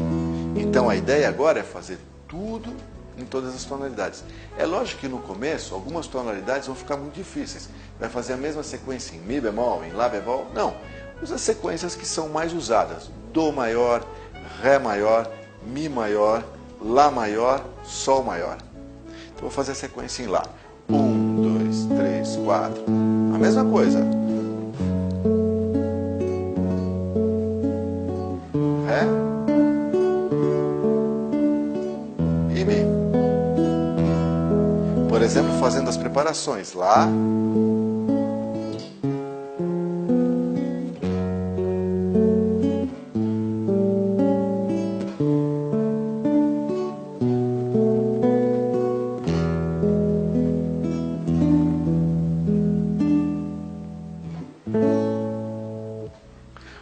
Então a ideia agora é fazer tudo em todas as tonalidades. É lógico que no começo algumas tonalidades vão ficar muito difíceis. Vai fazer a mesma sequência em Mi bemol, em Lá bemol? Não. Usa as sequências que são mais usadas. Dó maior, Ré maior, Mi maior, Lá maior, Sol maior. Então vou fazer a sequência em Lá. 1, 2, 3, 4. A mesma coisa. Ré e Mi. Por exemplo, fazendo as preparações. Lá.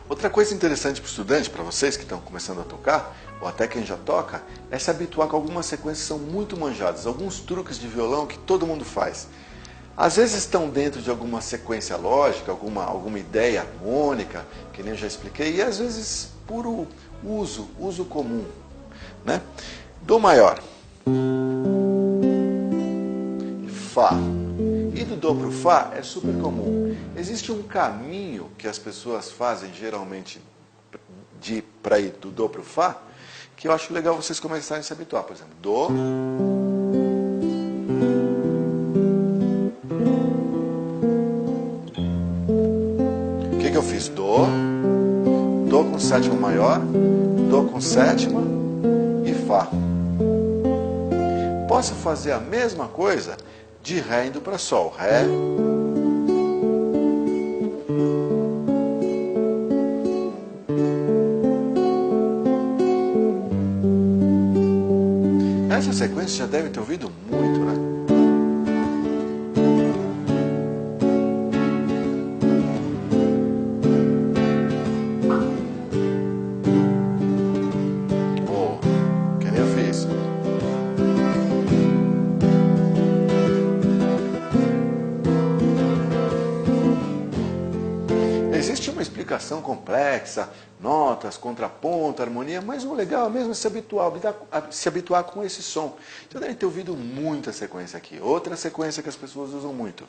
Outra coisa interessante para o estudante, para vocês que estão começando a tocar, ou até quem já toca, é se habituar com algumas sequências que são muito manjadas, alguns truques de violão que todo mundo faz. Às vezes estão dentro de alguma sequência lógica, alguma ideia harmônica, que nem eu já expliquei, e às vezes puro uso comum, né? Dó maior, Fá. E do Dó para o Fá é super comum. Existe um caminho que as pessoas fazem geralmente para ir do Dó para o Fá, que eu acho legal vocês começarem a se habituar. Por exemplo, Dó, o que eu fiz? Dó com sétima maior, Dó com sétima e Fá. Posso fazer a mesma coisa de Ré indo para Sol. Ré, essa sequência já deve ter ouvido muito, né? Boa, que nem eu fiz. Existe uma explicação complexa, notas, contraponto, harmonia, mas o legal mesmo é se habituar com esse som. Já devem ter ouvido muita sequência aqui. Outra sequência que as pessoas usam muito.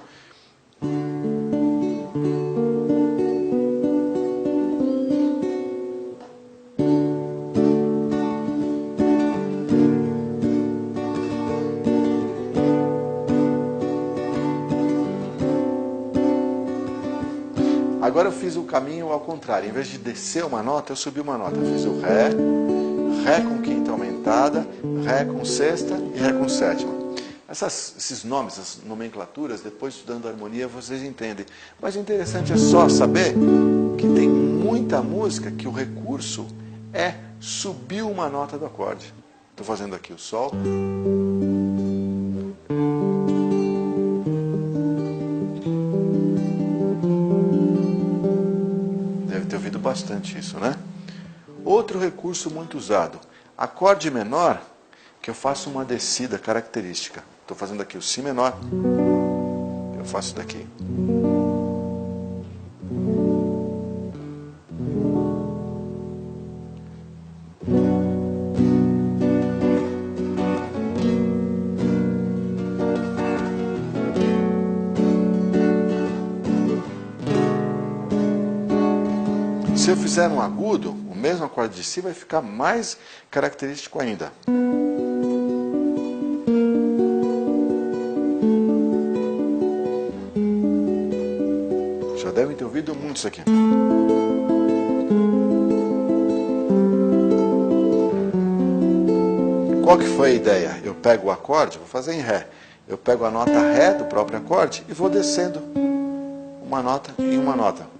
Agora eu fiz o caminho ao contrário. Em vez de descer uma nota, eu subi uma nota. Eu fiz o Ré, Ré com quinta aumentada, Ré com sexta e Ré com sétima. Esses nomes, essas nomenclaturas, depois estudando harmonia, vocês entendem. Mas o interessante é só saber que tem muita música que o recurso é subir uma nota do acorde. Estou fazendo aqui o Sol. Bastante isso, né? Outro recurso muito usado, acorde menor, que eu faço uma descida característica. Estou fazendo aqui o Si menor, eu faço daqui. Se eu fizer um agudo, o mesmo acorde de Si vai ficar mais característico ainda. Já devem ter ouvido muito isso aqui. Qual que foi a ideia? Eu pego o acorde, vou fazer em Ré. Eu pego a nota Ré do próprio acorde e vou descendo uma nota em uma nota.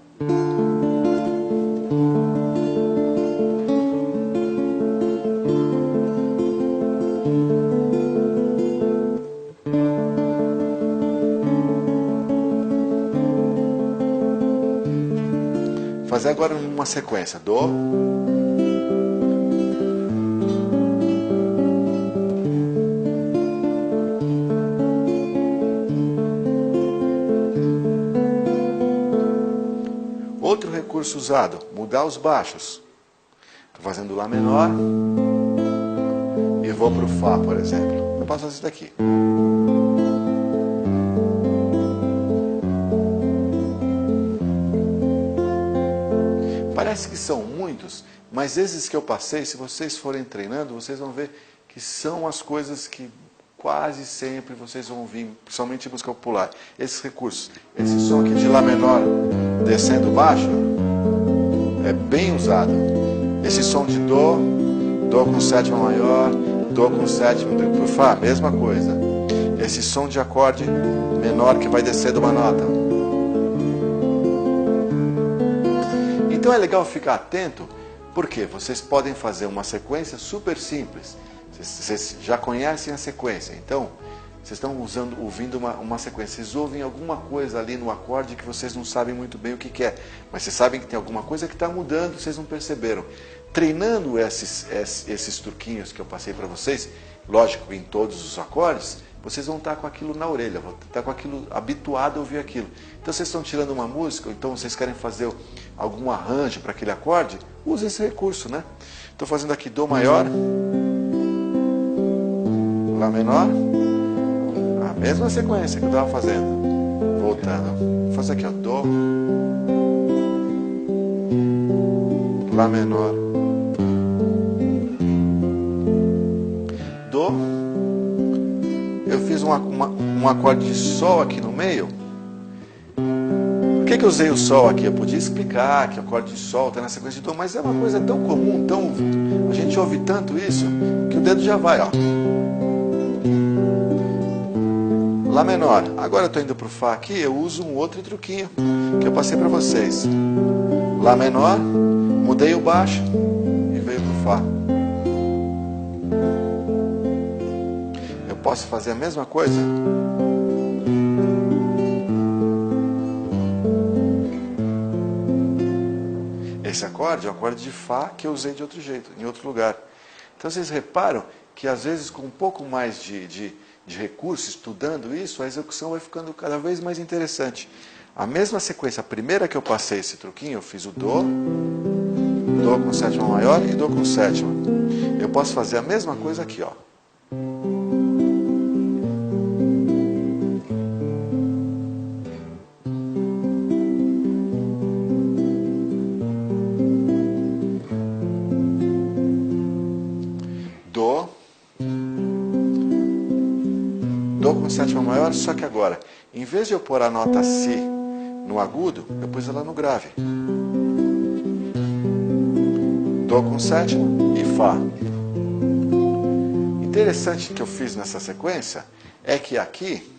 Fazer agora uma sequência. Dó. Outro recurso usado, mudar os baixos. Estou fazendo Lá menor e vou para o Fá, por exemplo. Eu posso fazer isso daqui. Parece que são muitos, mas esses que eu passei, se vocês forem treinando, vocês vão ver que são as coisas que quase sempre vocês vão ouvir, principalmente em música popular. Esses recursos, esse som aqui de Lá menor descendo baixo, é bem usado. Esse som de Dó, Dó com sétima maior, Dó com sétima para o Fá, mesma coisa. Esse som de acorde menor que vai descer de uma nota. Então é legal ficar atento, porque vocês podem fazer uma sequência super simples. Vocês já conhecem a sequência, então vocês estão ouvindo uma sequência. Vocês ouvem alguma coisa ali no acorde que vocês não sabem muito bem o que é, mas vocês sabem que tem alguma coisa que está mudando, vocês não perceberam. Treinando esses truquinhos que eu passei para vocês, lógico, em todos os acordes, vocês vão estar com aquilo na orelha, vão estar com aquilo habituado a ouvir aquilo. Então vocês estão tirando uma música, ou então vocês querem fazer algum arranjo para aquele acorde, use esse recurso, né? Estou fazendo aqui Dó maior, Lá menor, a mesma sequência que eu estava fazendo. Voltando, vou fazer aqui, ó, Dó, Lá menor, Dó. Eu fiz um acorde de Sol aqui no meio. Por que eu usei o Sol aqui? Eu podia explicar que o acorde de Sol está na sequência de Dó, mas é uma coisa tão comum, a gente ouve tanto isso, que o dedo já vai, ó. Lá menor. Agora eu estou indo para o Fá aqui, eu uso um outro truquinho que eu passei para vocês. Lá menor, mudei o baixo e veio para o Fá. Eu posso fazer a mesma coisa? Esse acorde é o acorde de Fá que eu usei de outro jeito, em outro lugar. Então vocês reparam que às vezes com um pouco mais de recurso, estudando isso, a execução vai ficando cada vez mais interessante. A mesma sequência, a primeira que eu passei esse truquinho, eu fiz o Dó, Dó com sétima maior e Dó com sétima. Eu posso fazer a mesma coisa aqui, ó. Dó, Dó com sétima maior, só que agora, em vez de eu pôr a nota Si no agudo, eu pus ela no grave. Dó com sétima e Fá. Interessante que eu fiz nessa sequência é que aqui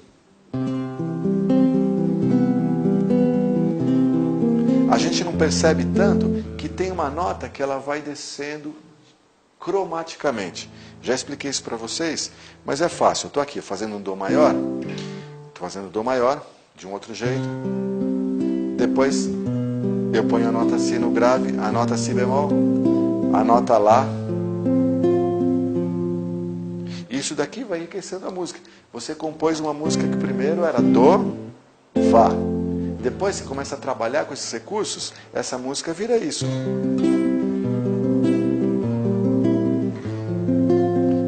a gente não percebe tanto que tem uma nota que ela vai descendo cromaticamente. Já expliquei isso para vocês, mas é fácil. Eu estou aqui fazendo um Dó maior, estou fazendo Dó maior de um outro jeito. Depois eu ponho a nota Si no grave, a nota Si bemol, a nota Lá. Isso daqui vai enriquecendo a música. Você compôs uma música que primeiro era Dó, Fá. Depois você começa a trabalhar com esses recursos, essa música vira isso.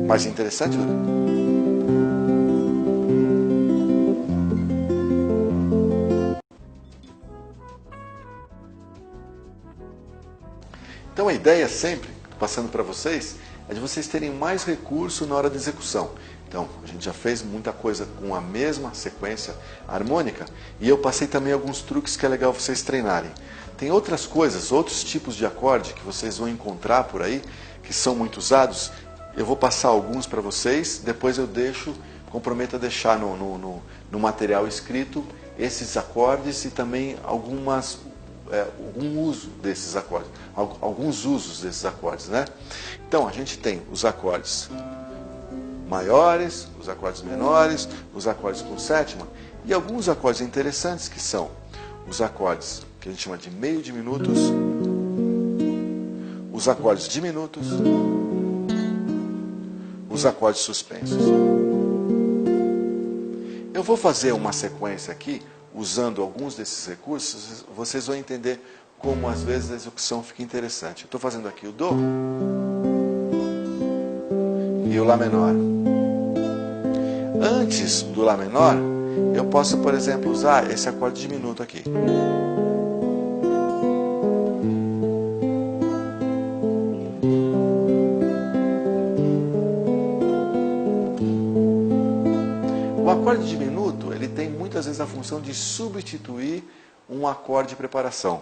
Mais interessante? Então a ideia sempre, passando para vocês, é de vocês terem mais recurso na hora da execução. Então, a gente já fez muita coisa com a mesma sequência harmônica e eu passei também alguns truques que é legal vocês treinarem. Tem outras coisas, outros tipos de acorde que vocês vão encontrar por aí, que são muito usados. Eu vou passar alguns para vocês, depois eu comprometo a deixar no material escrito esses acordes e também algum uso desses acordes, alguns usos desses acordes, né? Então, a gente tem os acordes maiores, os acordes menores, os acordes com sétima e alguns acordes interessantes que são os acordes que a gente chama de meio diminutos, os acordes diminutos, os acordes suspensos. Eu vou fazer uma sequência aqui, usando alguns desses recursos, vocês vão entender como às vezes a execução fica interessante. Eu estou fazendo aqui o Dó e o Lá menor. Antes do Lá menor, eu posso, por exemplo, usar esse acorde diminuto aqui. O acorde diminuto, ele tem muitas vezes a função de substituir um acorde de preparação.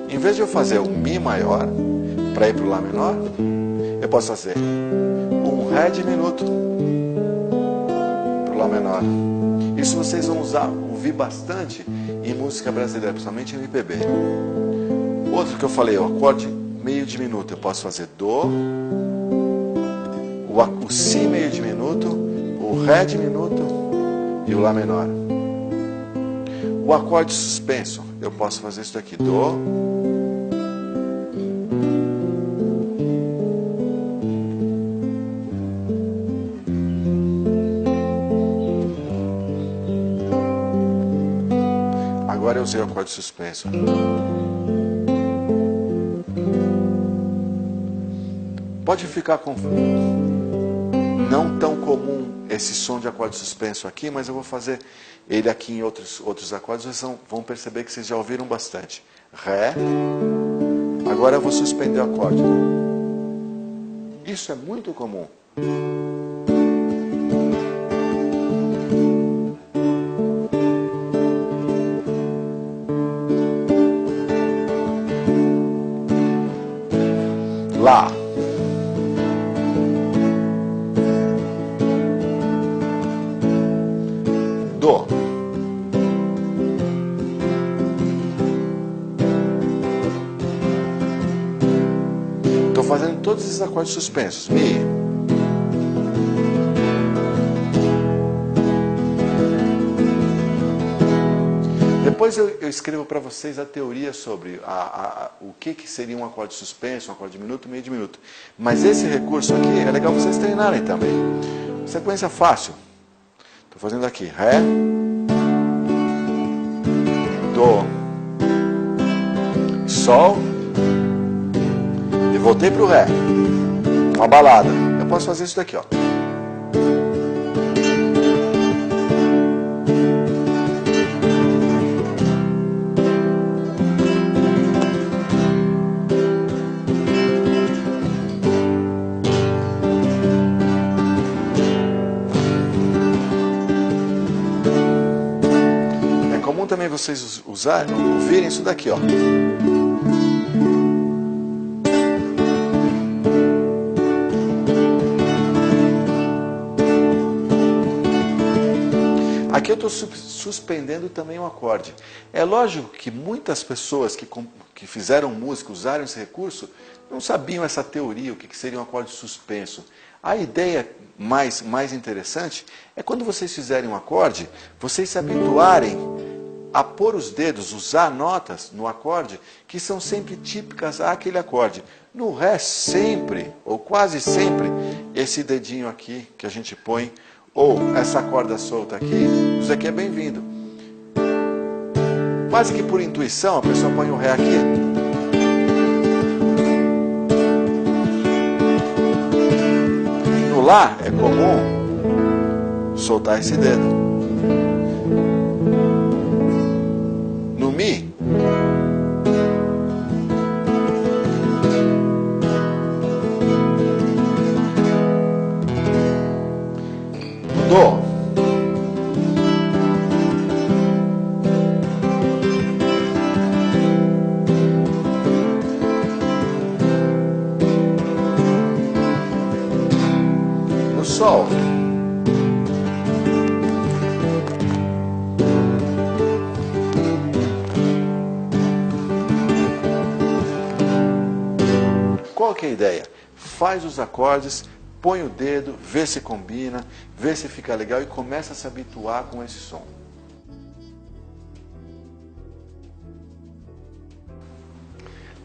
Em vez de eu fazer o Mi maior para ir para o Lá menor, eu posso fazer um Ré diminuto para o Lá menor. Isso vocês vão ouvir bastante em música brasileira, principalmente em MPB. Outro que eu falei, o acorde meio diminuto, eu posso fazer Dó, o Si meio diminuto, o Ré diminuto e o Lá menor. O acorde suspenso, eu posso fazer isso daqui, Dó, Agora eu usei o acorde suspenso. Pode ficar não tão comum esse som de acorde suspenso aqui, mas eu vou fazer ele aqui em outros acordes. Vocês vão perceber que vocês já ouviram bastante. Ré. Agora eu vou suspender o acorde. Isso é muito comum. Lá. Dó. Estou fazendo todos esses acordes suspensos. Mi. Depois eu escrevo para vocês a teoria sobre o que seria um acorde suspenso, um acorde diminuto, meio diminuto. Mas esse recurso aqui é legal vocês treinarem também. Sequência fácil. Estou fazendo aqui Ré, Dó, Sol e voltei para o Ré. Uma balada. Eu posso fazer isso daqui, ó. Também vocês ouvirem isso daqui, ó. Aqui eu estou suspendendo também um acorde. É lógico que muitas pessoas que fizeram música, usaram esse recurso, não sabiam essa teoria, o que seria um acorde suspenso. A ideia mais interessante é quando vocês fizerem um acorde, vocês se habituarem a pôr os dedos, usar notas no acorde que são sempre típicas àquele acorde. No Ré, sempre, ou quase sempre, esse dedinho aqui que a gente põe, ou essa corda solta aqui, isso aqui é bem-vindo. Quase que por intuição, a pessoa põe o Ré aqui. No Lá, é comum soltar esse dedo. No Mi, no Dó, no Sol, qual que é a ideia? Faz os acordes, põe o dedo, vê se combina, vê se fica legal e começa a se habituar com esse som.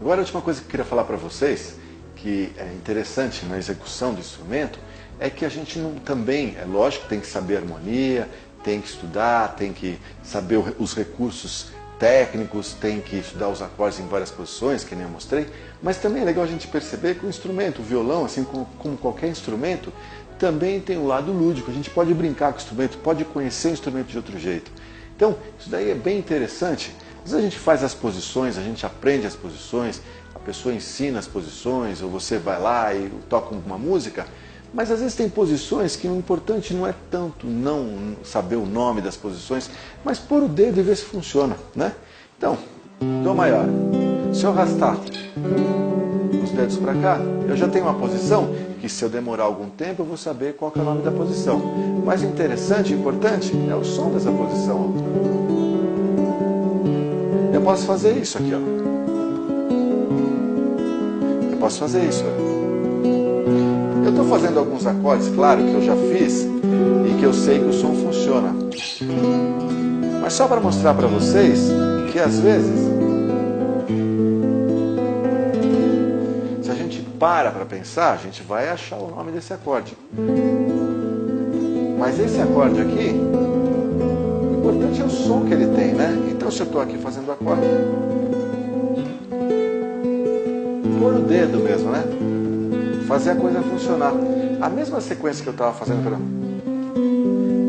Agora a última coisa que eu queria falar para vocês, que é interessante na execução do instrumento, é que a gente também, é lógico, tem que saber harmonia, tem que estudar, tem que saber os recursos técnicos, tem que estudar os acordes em várias posições, que nem eu mostrei, mas também é legal a gente perceber que o instrumento, o violão, assim como qualquer instrumento, também tem um lado lúdico, a gente pode brincar com o instrumento, pode conhecer o instrumento de outro jeito. Então, isso daí é bem interessante. Às vezes a gente faz as posições, a gente aprende as posições, a pessoa ensina as posições, ou você vai lá e toca uma música, mas às vezes tem posições que o importante não é tanto não saber o nome das posições, mas pôr o dedo e ver se funciona, né? Então, Dó maior. Se eu arrastar os dedos para cá, eu já tenho uma posição que se eu demorar algum tempo eu vou saber qual que é o nome da posição. Mas o interessante e importante é o som dessa posição. Eu posso fazer isso aqui, ó. Eu posso fazer isso, ó. Eu estou fazendo alguns acordes, claro, que eu já fiz e que eu sei que o som funciona. Mas só para mostrar para vocês que às vezes, se a gente para pensar, a gente vai achar o nome desse acorde. Mas esse acorde aqui, o importante é o som que ele tem, né? Então se eu estou aqui fazendo o acorde, pôr o dedo mesmo, né? Fazer a coisa funcionar. A mesma sequência que eu estava fazendo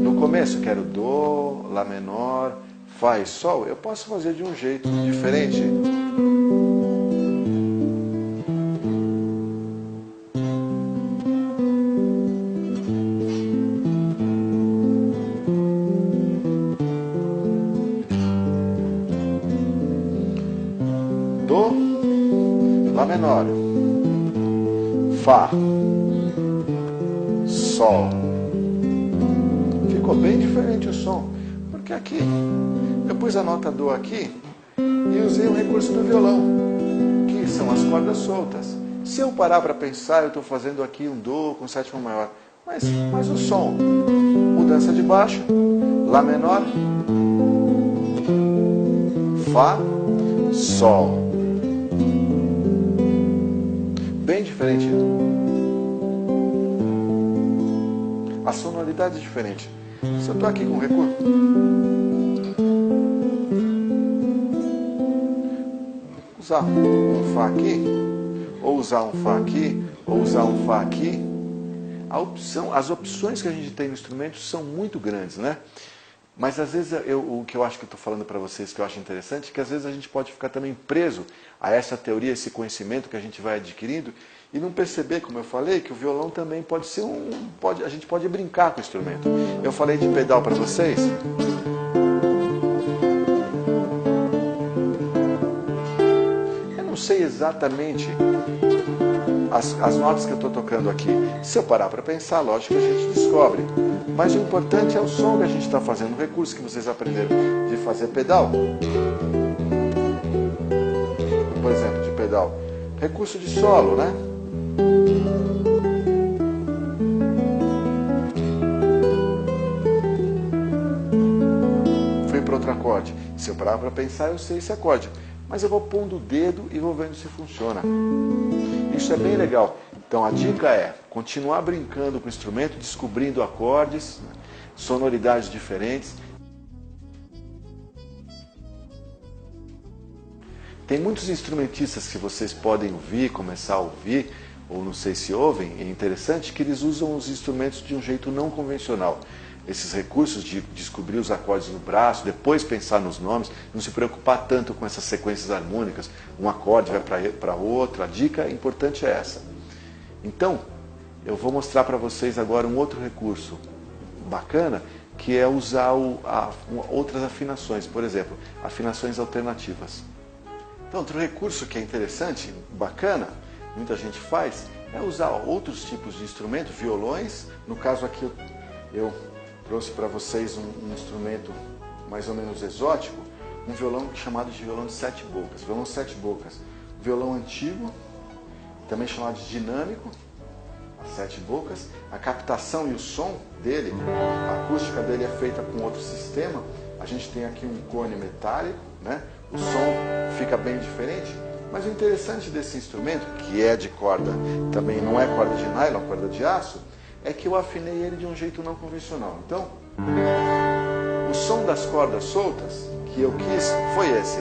no começo, que era o Dó, Lá menor, Fá e Sol, eu posso fazer de um jeito diferente. Dó, Lá menor, Fá, Sol. Ficou bem diferente o som, porque aqui eu pus a nota Dó aqui e usei o recurso do violão, que são as cordas soltas. Se eu parar para pensar, eu estou fazendo aqui um Dó com sétima maior, mas o som, mudança de baixo, Lá menor, Fá, Sol. Bem diferente. A sonoridade é diferente. Se eu estou aqui com o recurso, usar um Fá aqui, ou usar um Fá aqui, ou usar um Fá aqui, as opções que a gente tem no instrumento são muito grandes, né? Mas às vezes o que eu acho que eu estou falando para vocês que eu acho interessante é que às vezes a gente pode ficar também preso a essa teoria, esse conhecimento que a gente vai adquirindo e não perceber, como eu falei, que o violão também pode ser a gente pode brincar com o instrumento. Eu falei de pedal para vocês. Eu não sei exatamente as notas que eu estou tocando aqui. Se eu parar para pensar, lógico que a gente descobre. Mas o importante é o som que a gente está fazendo, o recurso que vocês aprenderam de fazer pedal. Por exemplo, de pedal. Recurso de solo, né? Fui para outro acorde. Se eu parar para pensar, eu sei esse acorde. Mas eu vou pondo o dedo e vou vendo se funciona. Isso é bem legal. Então a dica é continuar brincando com o instrumento, descobrindo acordes, sonoridades diferentes. Tem muitos instrumentistas que vocês podem ouvir, começar a ouvir, ou não sei se ouvem, é interessante que eles usam os instrumentos de um jeito não convencional. Esses recursos de descobrir os acordes no braço, depois pensar nos nomes, não se preocupar tanto com essas sequências harmônicas, um acorde vai para outro, a dica importante é essa. Então, eu vou mostrar para vocês agora um outro recurso bacana, que é usar outras afinações, por exemplo, afinações alternativas. Então, outro recurso que é interessante, bacana, muita gente faz, é usar outros tipos de instrumentos, violões. No caso aqui eu trouxe para vocês um instrumento mais ou menos exótico, um violão chamado de violão de 7 bocas. Violão 7 bocas, violão antigo, também chamado de dinâmico, as 7 bocas. A captação e o som dele, a acústica dele é feita com outro sistema. A gente tem aqui um cone metálico, né? O som fica bem diferente. Mas o interessante desse instrumento, que é de corda, também não é corda de nylon, é corda de aço, é que eu afinei ele de um jeito não convencional. Então, o som das cordas soltas que eu quis foi esse.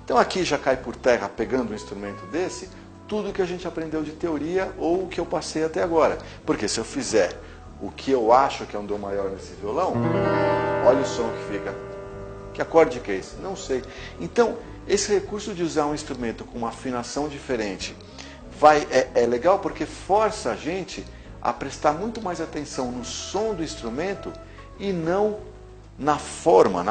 Então aqui já cai por terra, pegando um instrumento desse, tudo que a gente aprendeu de teoria ou o que eu passei até agora. Porque se eu fizer o que eu acho que é um Dó maior nesse violão, olha o som que fica. Que acorde que é esse? Não sei. Então, esse recurso de usar um instrumento com uma afinação diferente é legal porque força a gente a prestar muito mais atenção no som do instrumento e não na forma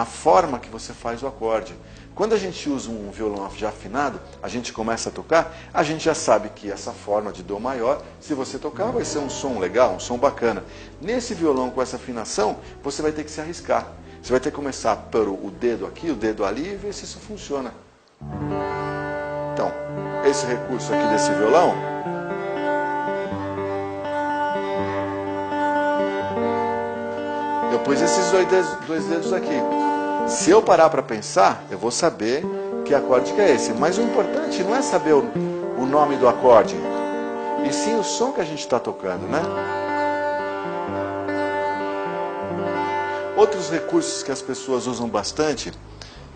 que você faz o acorde. Quando a gente usa um violão já afinado, a gente começa a tocar, a gente já sabe que essa forma de Dó maior, se você tocar, vai ser um som legal, um som bacana. Nesse violão com essa afinação, você vai ter que se arriscar. Você vai ter que começar por o dedo aqui, o dedo ali e ver se isso funciona. Então, esse recurso aqui desse violão, eu pus esses dois dedos aqui. Se eu parar para pensar, eu vou saber que acorde que é esse. Mas o importante não é saber o nome do acorde, e sim o som que a gente está tocando, né? Outros recursos que as pessoas usam bastante,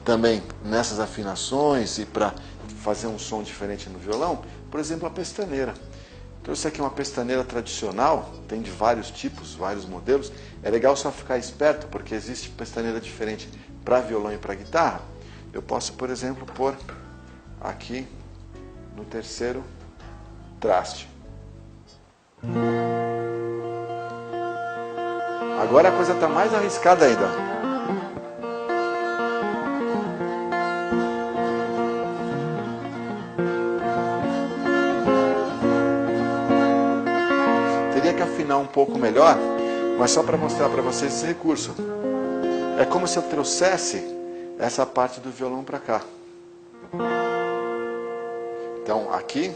também nessas afinações e para fazer um som diferente no violão, por exemplo, a pestaneira. Então isso aqui é uma pestaneira tradicional, tem de vários tipos, vários modelos. É legal só ficar esperto, porque existe pestaneira diferente para violão e para guitarra. Eu posso, por exemplo, pôr aqui no terceiro traste. Agora a coisa está mais arriscada ainda. Teria que afinar um pouco melhor, mas só para mostrar para vocês esse recurso. É como se eu trouxesse essa parte do violão para cá. Então aqui,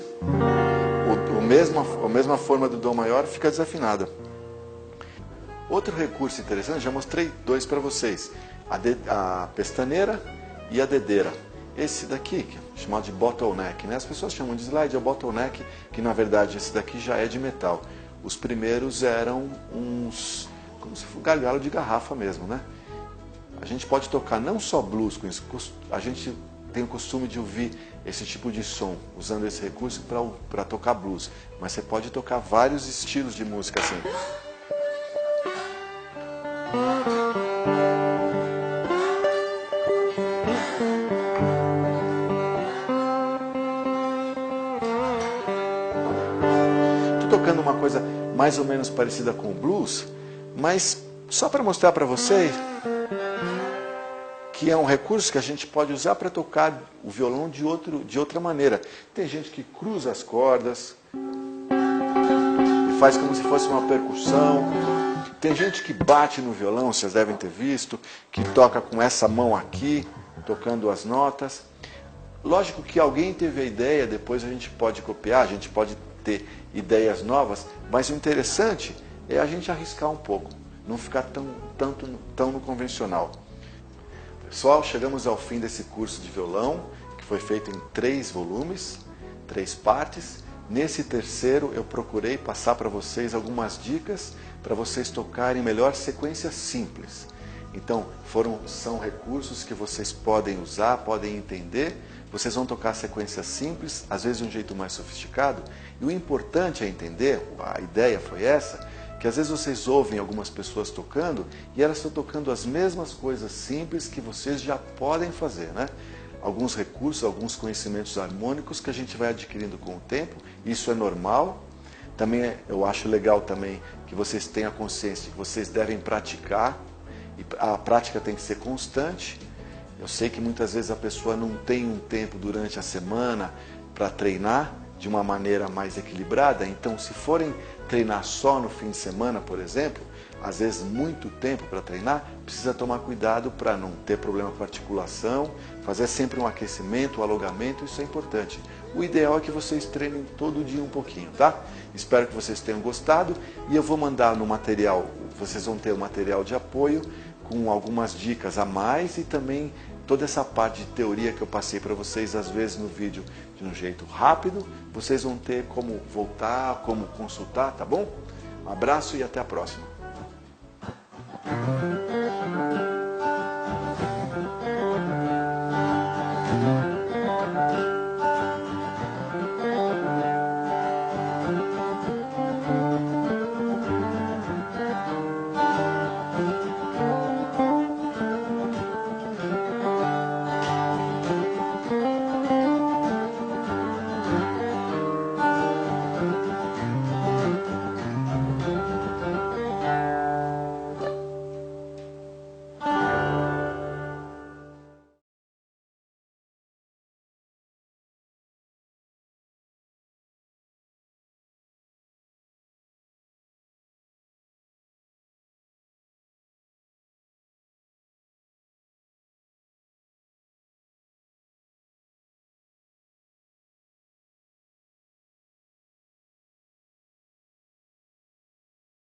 a mesma forma do Dó maior fica desafinada. Outro recurso interessante, já mostrei dois para vocês. A pestaneira e a dedeira. Esse daqui, que é chamado de bottleneck, né? As pessoas chamam de slide, é o bottleneck, que na verdade esse daqui já é de metal. Os primeiros eram uns, como se fosse um galho de garrafa mesmo, né? A gente pode tocar não só blues com isso, a gente tem o costume de ouvir esse tipo de som, usando esse recurso para tocar blues. Mas você pode tocar vários estilos de música assim. Estou tocando uma coisa mais ou menos parecida com o blues, mas só para mostrar para vocês que é um recurso que a gente pode usar para tocar o violão de outra maneira. Tem gente que cruza as cordas e faz como se fosse uma percussão. Tem gente que bate no violão, vocês devem ter visto, que toca com essa mão aqui, tocando as notas. Lógico que alguém teve a ideia, depois a gente pode copiar, a gente pode ter ideias novas, mas o interessante é a gente arriscar um pouco, não ficar tão no convencional. Pessoal, chegamos ao fim desse curso de violão, que foi feito em 3 volumes, 3 partes. Nesse terceiro eu procurei passar para vocês algumas dicas para vocês tocarem melhor sequências simples. Então, são recursos que vocês podem usar, podem entender. Vocês vão tocar sequências simples, às vezes de um jeito mais sofisticado. E o importante é entender, a ideia foi essa, que às vezes vocês ouvem algumas pessoas tocando e elas estão tocando as mesmas coisas simples que vocês já podem fazer, né? Alguns recursos, alguns conhecimentos harmônicos que a gente vai adquirindo com o tempo, isso é normal. Também eu acho legal também que vocês tenham a consciência que vocês devem praticar, e a prática tem que ser constante. Eu sei que muitas vezes a pessoa não tem um tempo durante a semana para treinar de uma maneira mais equilibrada, então se forem treinar só no fim de semana, por exemplo, às vezes muito tempo para treinar, precisa tomar cuidado para não ter problema com a articulação, fazer sempre um aquecimento, um alongamento, isso é importante. O ideal é que vocês treinem todo dia um pouquinho, tá? Espero que vocês tenham gostado e eu vou mandar no material, vocês vão ter um material de apoio com algumas dicas a mais e também toda essa parte de teoria que eu passei para vocês, às vezes no vídeo de um jeito rápido, vocês vão ter como voltar, como consultar, tá bom? Um abraço e até a próxima.